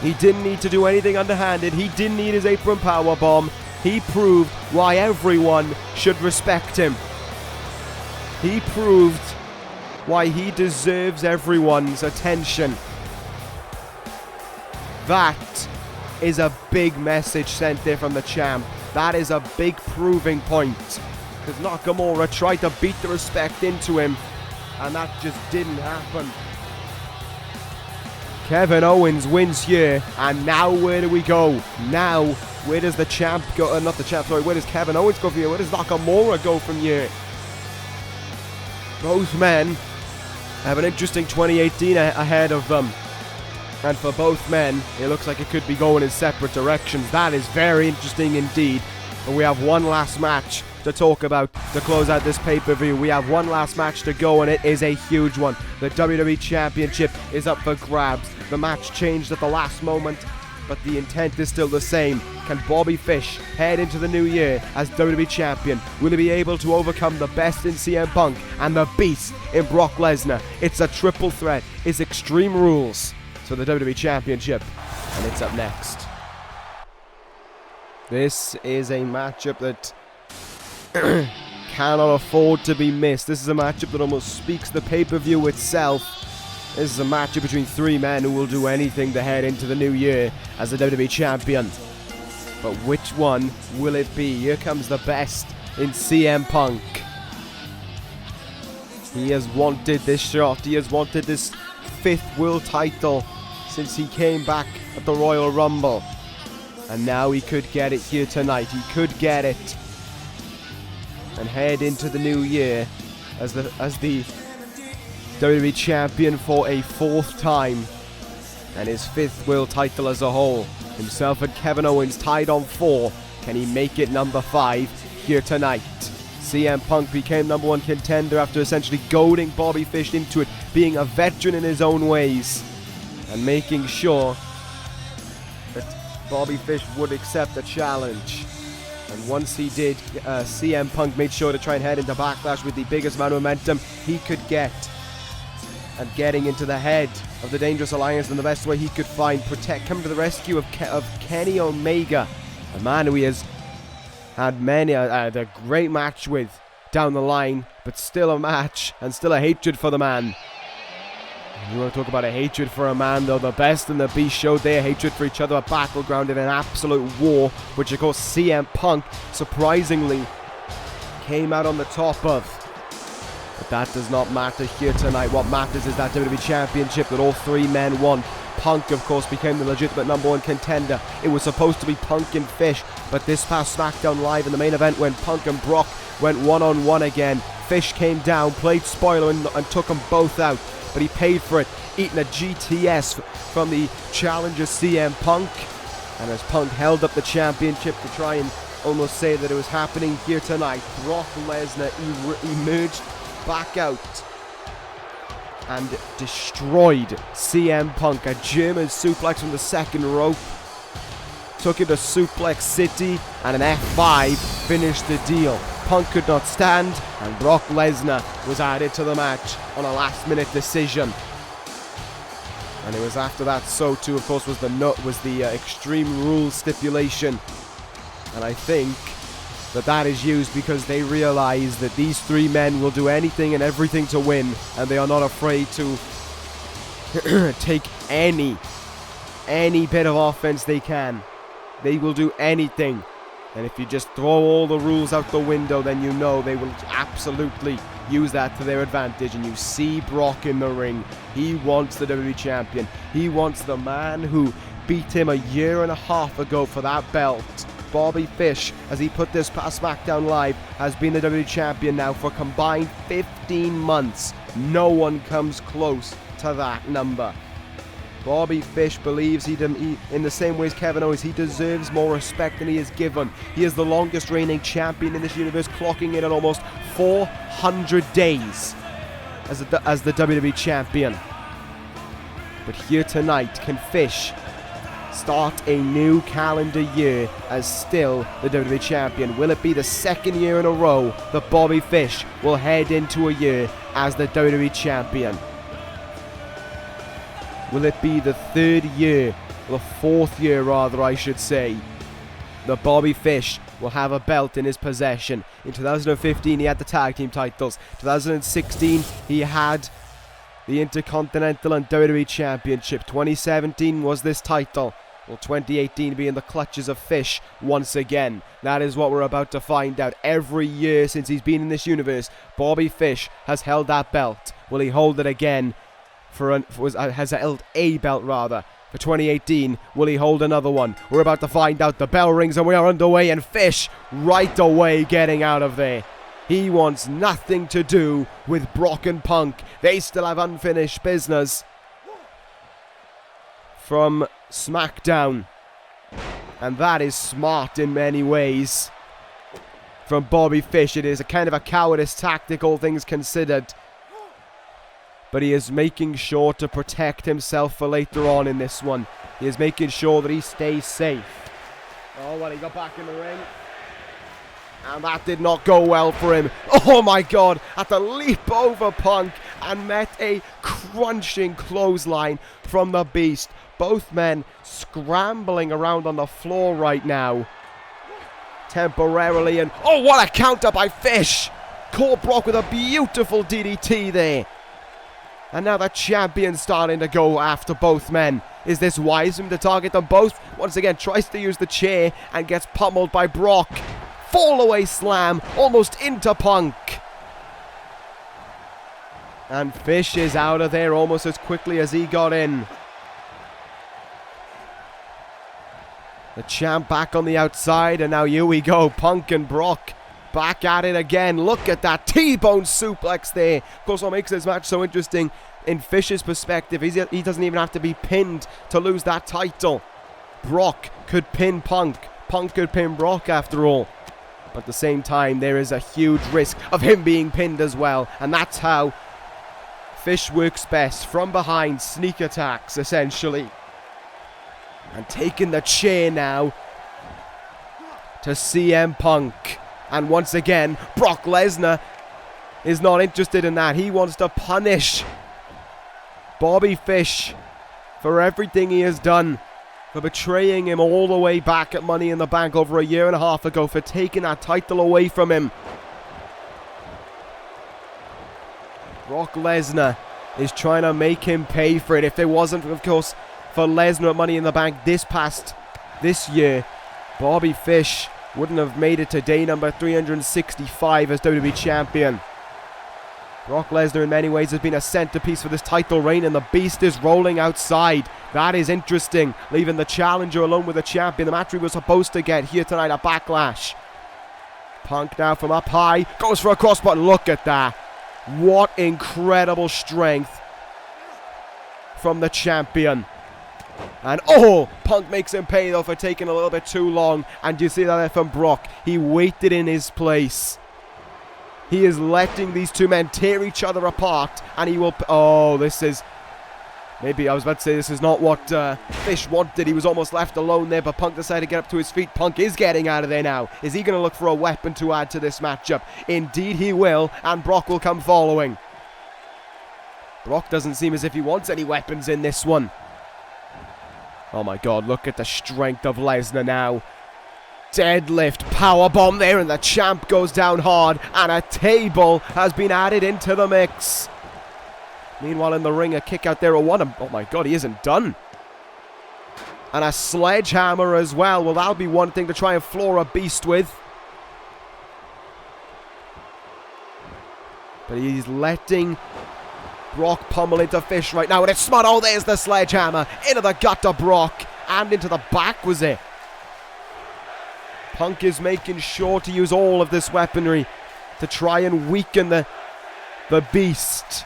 S1: He didn't need to do anything underhanded. He didn't need his apron powerbomb. He proved why everyone should respect him. He proved why he deserves everyone's attention. That is a big message sent there from the champ. That is a big proving point, because Nakamura tried to beat the respect into him, and that just didn't happen. Kevin Owens wins here, and now where do we go? Now, where does the champ go? Not the champ, sorry. Where does Kevin Owens go from here? Where does Nakamura go from here? Both men have an interesting 2018 ahead of them. And for both men, it looks like it could be going in separate directions. That is very interesting indeed. And we have one last match to talk about to close out this pay-per-view. We have one last match to go, and it is a huge one. The WWE Championship is up for grabs. The match changed at the last moment, but the intent is still the same. Can Bobby Fish head into the new year as WWE Champion? Will he be able to overcome the best in CM Punk and the beast in Brock Lesnar? It's a triple threat. It's Extreme Rules. So the WWE Championship, and it's up next. This is a matchup that cannot afford to be missed. This is a matchup that almost speaks the pay-per-view itself. This is a matchup between three men who will do anything to head into the new year as the WWE Champion. But which one will it be? Here comes the best in CM Punk. He has wanted this shot. He has wanted this 5th world title since he came back at the Royal Rumble, and now he could get it here tonight. He could get it and head into the new year as the WWE Champion for a 4th time, and his 5th world title as a whole. Himself and Kevin Owens tied on 4. Can he make it number 5 here tonight? CM Punk became number 1 contender after essentially goading Bobby Fish into it, being a veteran in his own ways, and making sure that Bobby Fish would accept the challenge. And once he did, CM Punk made sure to try and head into Backlash with the biggest amount of momentum he could get, and getting into the head of the Dangerous Alliance in the best way he could find. Come to the rescue of Kenny Omega, a man who he has had many a great match with down the line, but still a match and still a hatred for the man. You want to talk about a hatred for a man, though? The Best and the Beast showed their hatred for each other at Battleground in an absolute war, which of course CM Punk surprisingly came out on the top of. But that does not matter here tonight. What matters is that WWE Championship that all three men won. Punk, of course, became the legitimate number 1 contender. It was supposed to be Punk and Fish, but this past SmackDown Live in the main event when Punk and Brock went one-on-one again, Fish came down, played spoiler and took them both out. But he paid for it, eating a GTS from the challenger CM Punk. And as Punk held up the championship to try and almost say that it was happening here tonight, Brock Lesnar emerged back out and destroyed CM Punk. A German suplex from the second rope. Took him to Suplex City, and an F5 finished the deal. Punk could not stand, and Brock Lesnar was added to the match on a last-minute decision. And it was after that, so too, of course, was the Extreme Rules stipulation. And I think that is used because they realize that these three men will do anything and everything to win, and they are not afraid to take any bit of offense they can. They will do anything. And if you just throw all the rules out the window, then you know they will absolutely use that to their advantage. And you see Brock in the ring. He wants the WWE Champion. He wants the man who beat him a year and a half ago for that belt. Bobby Fish, as he put this past SmackDown Live, has been the WWE Champion now for a combined 15 months. No one comes close to that number. Bobby Fish believes he in the same way as Kevin Owens, he deserves more respect than he is given. He is the longest reigning champion in this universe, clocking in at almost 400 days as the WWE Champion. But here tonight, can Fish start a new calendar year as still the WWE Champion? Will it be the second year in a row that Bobby Fish will head into a year as the WWE Champion? Will it be the third year, or the fourth year rather I should say, that Bobby Fish will have a belt in his possession? In 2015 he had the tag team titles. 2016 he had the Intercontinental and WWE Championship. 2017 was this title. Will 2018 be in the clutches of Fish once again? That is what we're about to find out. Every year since he's been in this universe, Bobby Fish has held that belt. Will he hold it again? Has held a belt rather. For 2018, will he hold another one? We're about to find out. The bell rings and we are underway, and Fish right away getting out of there. He wants nothing to do with Brock and Punk. They still have unfinished business from SmackDown, and that is smart in many ways from Bobby Fish. It is a kind of a cowardice tactic, all things considered, but he is making sure to protect himself for later on in this one. He is making sure that he stays safe. Oh, well, he got back in the ring. And that did not go well for him. Oh my God, had to leap over Punk and met a crunching clothesline from the Beast. Both men scrambling around on the floor right now. Temporarily, and oh, what a counter by Fish. Caught Brock with a beautiful DDT there. And now the champion's starting to go after both men. Is this wise of him to target them both? Once again, tries to use the chair and gets pummeled by Brock. Fall away slam, almost into Punk. And Fish is out of there almost as quickly as he got in. The champ back on the outside, and now here we go. Punk and Brock back at it again. Look at that T-bone suplex there. Of course, what makes this match so interesting in Fish's perspective, he doesn't even have to be pinned to lose that title. Brock could pin Punk. Punk could pin Brock after all. But at the same time, there is a huge risk of him being pinned as well. And that's how Fish works best. From behind, sneak attacks, essentially. And taking the chair now to CM Punk. And once again, Brock Lesnar is not interested in that. He wants to punish Bobby Fish for everything he has done. For betraying him all the way back at Money in the Bank over a year and a half ago. For taking that title away from him. Brock Lesnar is trying to make him pay for it. If it wasn't, of course, for Lesnar at Money in the Bank this year, Bobby Fish wouldn't have made it to day number 365 as WWE Champion. Brock Lesnar in many ways has been a centerpiece for this title reign, and the Beast is rolling outside. That is interesting, leaving the challenger alone with the champion. The match we were supposed to get here tonight at Backlash. Punk now from up high, goes for a crossbody. Look at that. What incredible strength from the champion. And oh, Punk makes him pay though for taking a little bit too long. And you see that there from Brock. He waited in his place. He is letting these two men tear each other apart. And he will... Oh, this is... Maybe I was about to say this is not what Fish wanted. He was almost left alone there, but Punk decided to get up to his feet. Punk is getting out of there now. Is he going to look for a weapon to add to this matchup? Indeed he will, and Brock will come following. Brock doesn't seem as if he wants any weapons in this one. Oh my god, look at the strength of Lesnar now. Deadlift, powerbomb there, and the champ goes down hard, and a table has been added into the mix. Meanwhile in the ring, a kick out there, oh my god, he isn't done. And a sledgehammer as well. Well, that'll be one thing to try and floor a beast with. But he's letting Brock pummel into Fish right now, and it's smart. Oh, there's the sledgehammer. Into the gut of Brock, and into the back was it. Punk is making sure to use all of this weaponry to try and weaken the beast.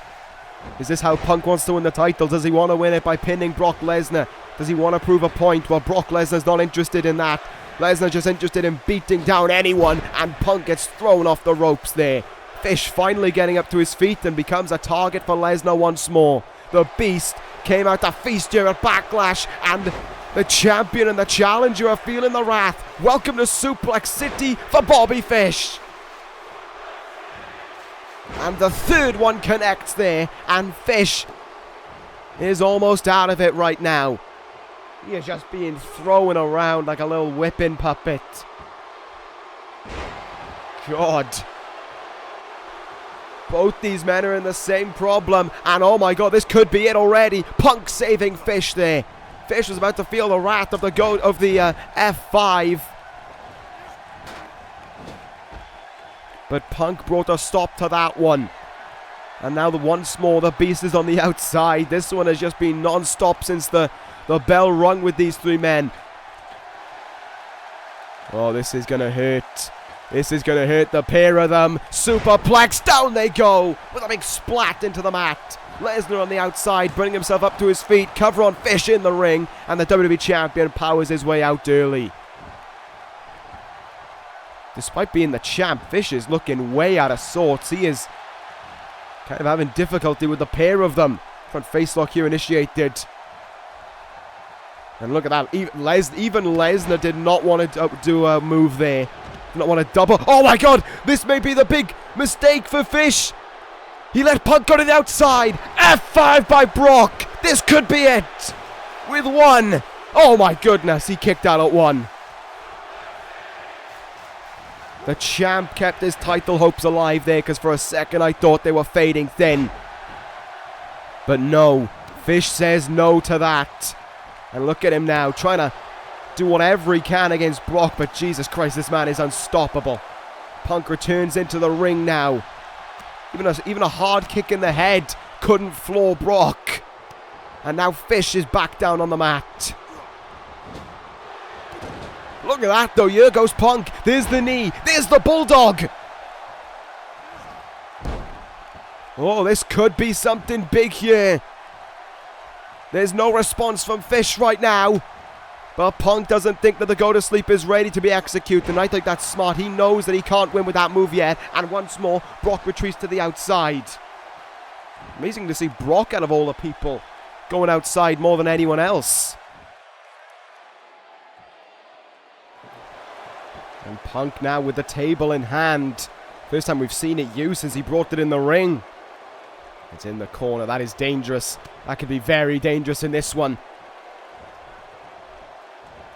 S1: Is this how Punk wants to win the title? Does he want to win it by pinning Brock Lesnar? Does he want to prove a point? Well, Brock Lesnar's not interested in that. Lesnar just interested in beating down anyone, and Punk gets thrown off the ropes there. Fish finally getting up to his feet and becomes a target for Lesnar once more. The Beast came out to feast here at Backlash, and the champion and the challenger are feeling the wrath. Welcome to Suplex City for Bobby Fish. And the third one connects there, and Fish is almost out of it right now. He is just being thrown around like a little whipping puppet. God. Both these men are in the same problem, and oh my god, this could be it already. Punk saving Fish there. Fish was about to feel the wrath of the F5. But Punk brought a stop to that one. And now once more the Beast is on the outside. This one has just been non-stop since the bell rung with these three men. Oh, this is going to hurt. This is going to hurt the pair of them. Superplex, down they go with a big splat into the mat. Lesnar on the outside, bringing himself up to his feet. Cover on Fish in the ring. And the WWE Champion powers his way out early. Despite being the champ, Fish is looking way out of sorts. He is kind of having difficulty with the pair of them. Front face lock here initiated. And look at that. Even Lesnar did not want to do a move there. Did not want to double. Oh my god! This may be the big mistake for Fish. He let Punk go to the outside. F5 by Brock. This could be it. With one. Oh my goodness. He kicked out at one. The champ kept his title hopes alive there, because for a second I thought they were fading thin. But no, Fish says no to that. And look at him now, trying to do whatever he can against Brock, but Jesus Christ, this man is unstoppable. Punk returns into the ring now. Even a hard kick in the head couldn't floor Brock. And now Fish is back down on the mat. Look at that though, here goes Punk. There's the knee, there's the Bulldog. Oh, this could be something big here. There's no response from Fish right now. But Punk doesn't think that the go to sleep is ready to be executed. And I think that's smart. He knows that he can't win with that move yet. And once more, Brock retreats to the outside. Amazing to see Brock, out of all the people, going outside more than anyone else. And Punk now with the table in hand. First time we've seen it used since he brought it in the ring. It's in the corner. That is dangerous. That could be very dangerous in this one.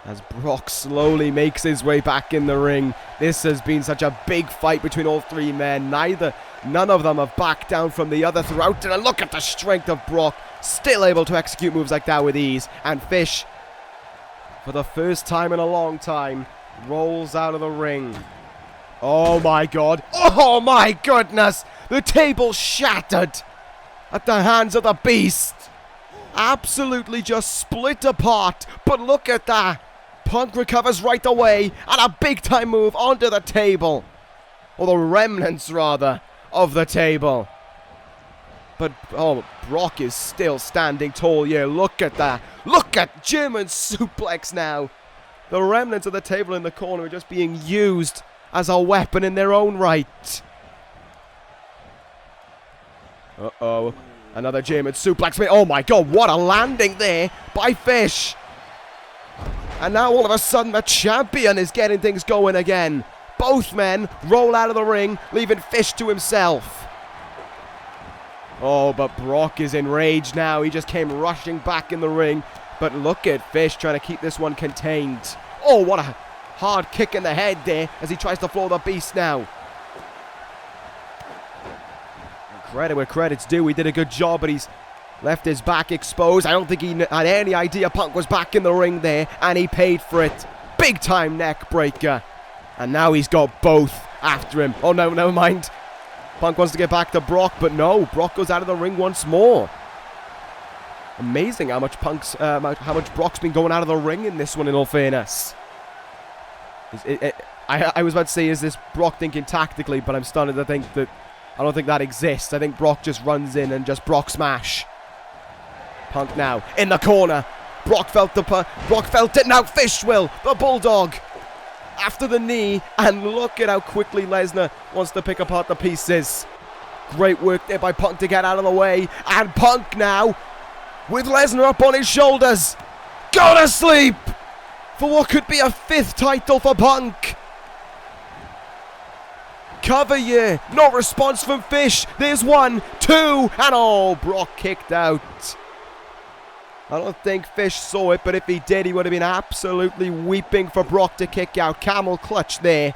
S1: As Brock slowly makes his way back in the ring. This has been such a big fight between all three men. None of them have backed down from the other throughout. And look at the strength of Brock. Still able to execute moves like that with ease. And Fish, for the first time in a long time, rolls out of the ring. Oh my god. Oh my goodness. The table shattered at the hands of the Beast. Absolutely just split apart. But look at that. Punk recovers right away, and a big time move onto the table. or the remnants rather, of the table. But, oh, Brock is still standing tall here. Look at that. Look at German suplex now. The remnants of the table in the corner are just being used as a weapon in their own right. Uh-oh. Another German suplex. Oh my god, what a landing there by Fish. And now all of a sudden the champion is getting things going again. Both men roll out of the ring, leaving Fish to himself. Oh, but Brock is enraged now. He just came rushing back in the ring. But look at Fish trying to keep this one contained. Oh, what a hard kick in the head there as he tries to floor the Beast now. Credit where credit's due. He did a good job, but he's left his back exposed. I don't think he had any idea Punk was back in the ring there, and he paid for it. Big time neck breaker. And now he's got both after him. Oh no, never mind. Punk wants to get back to Brock, but no, Brock goes out of the ring once more. Amazing how much Brock's been going out of the ring in this one, in all fairness. I was about to say, is this Brock thinking tactically, but I'm starting to think that I don't think that exists. I think Brock just runs in and just Brock smash. Punk now in the corner. Brock felt it. Now Fish will. The Bulldog after the knee. And look at how quickly Lesnar wants to pick apart the pieces. Great work there by Punk to get out of the way. And Punk now with Lesnar up on his shoulders. Go to sleep for what could be a 5th title for Punk. Cover here. No response from Fish. There's 1, 2, and oh, Brock kicked out. I don't think Fish saw it, but if he did, he would have been absolutely weeping for Brock to kick out. Camel clutch there.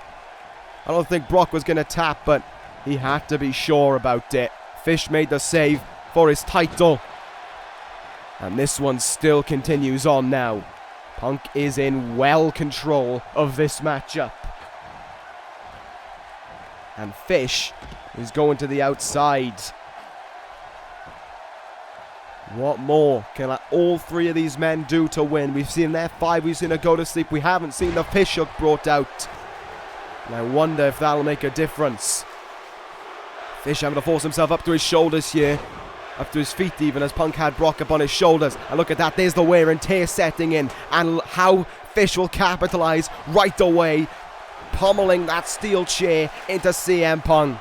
S1: I don't think Brock was going to tap, but he had to be sure about it. Fish made the save for his title. And this one still continues on now. Punk is in well control of this matchup. And Fish is going to the outside. What more can all 3 of these men do to win? We've seen their 5, we've seen a go to sleep. We haven't seen the fish hook brought out. And I wonder if that'll make a difference. Fish having to force himself up to his shoulders here. Up to his feet even, as Punk had Brock up on his shoulders. And look at that, there's the wear and tear setting in. And how Fish will capitalize right away, pummeling that steel chair into CM Punk.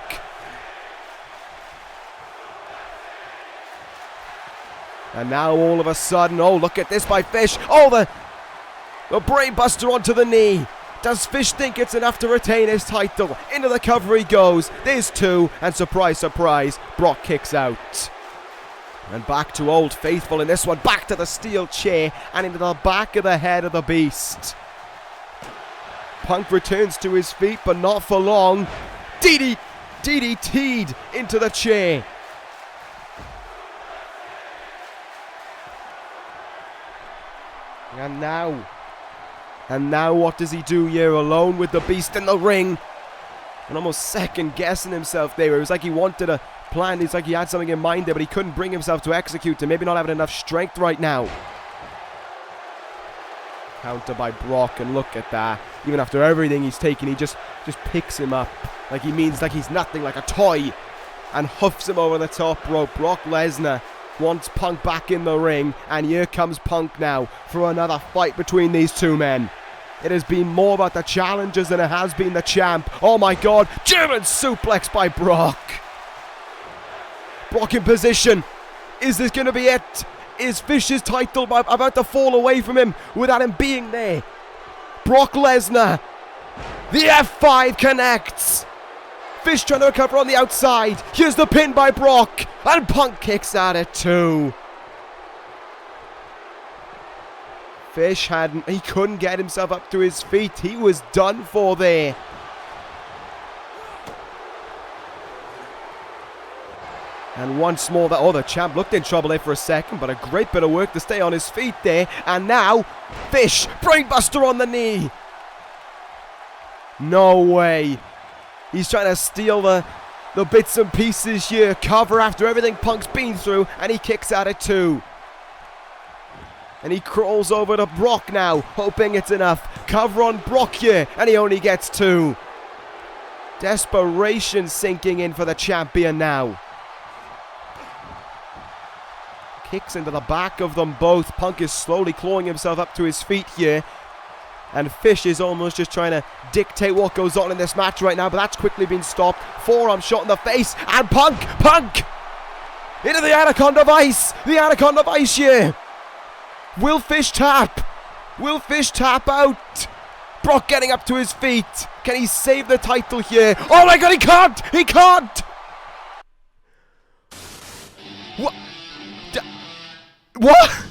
S1: And now all of a sudden, oh, look at this by Fish. Oh, the brainbuster onto the knee. Does Fish think it's enough to retain his title? Into the cover he goes. There's 2, and surprise, surprise, Brock kicks out. And back to Old Faithful in this one. Back to the steel chair and into the back of the head of the Beast. Punk returns to his feet, but not for long. DDT'd into the chair. And now what does he do here, alone with the Beast in the ring? And almost second guessing himself there. It was like he wanted a plan. It's like he had something in mind there, but he couldn't bring himself to execute it. Maybe not having enough strength right now. Counter by Brock, and look at that. Even after everything he's taken, he just picks him up like he's nothing, like a toy, and hoofs him over the top rope. Brock Lesnar wants Punk back in the ring, and here comes Punk now for another fight between these 2 men. It has been more about the challengers than it has been the champ. Oh my god, German suplex by Brock. Brock in position. Is this going to be it? Is Fish's title about to fall away from him without him being there? Brock Lesnar. The F5 connects. Fish trying to recover on the outside. Here's the pin by Brock. And Punk kicks out at 2. Fish he couldn't get himself up to his feet. He was done for there. And once more, the champ looked in trouble there for a second, but a great bit of work to stay on his feet there. And now, Fish, brainbuster on the knee. No way. He's trying to steal the bits and pieces here. Cover after everything Punk's been through, and he kicks out at 2. And he crawls over to Brock now, hoping it's enough. Cover on Brock here, and he only gets 2. Desperation sinking in for the champion now. Kicks into the back of them both. Punk is slowly clawing himself up to his feet here. And Fish is almost just trying to dictate what goes on in this match right now, but that's quickly been stopped. Forearm shot in the face, and Punk into the Anaconda Vice. The Anaconda Vice here. Will Fish tap? Will Fish tap out? Brock getting up to his feet. Can he save the title here? Oh my god, he can't! He can't! What? What?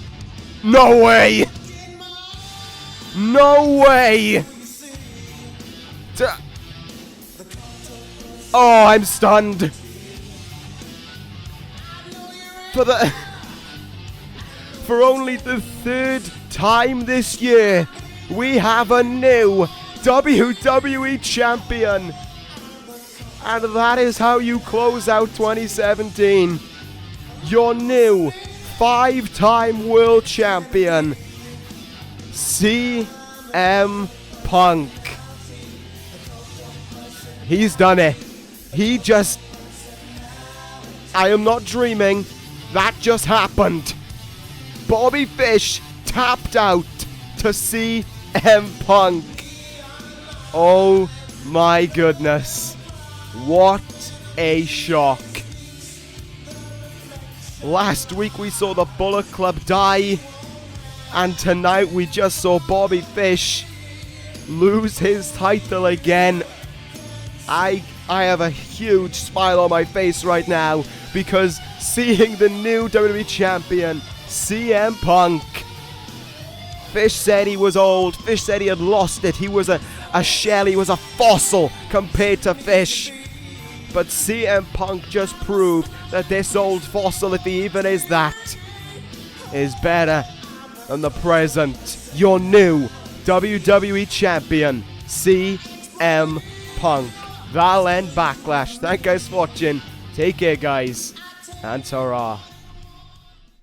S1: No way! No way! Oh, I'm stunned. For only the third time this year, we have a new WWE Champion. And that is how you close out 2017. Your new 5-time World Champion, CM Punk. He's done it. I am not dreaming. That just happened. Bobby Fish tapped out to CM Punk. Oh my goodness. What a shock. Last week we saw the Bullet Club die. And tonight we just saw Bobby Fish lose his title again. I have a huge smile on my face right now because seeing the new WWE Champion, CM Punk. Fish said he was old. Fish said he had lost it. He was a shell. He was a fossil compared to Fish. But CM Punk just proved that this old fossil, if he even is that, is better than the present. Your new WWE Champion, CM Punk. That'll end Backlash. Thank you guys for watching. Take care, guys. And ta-ra.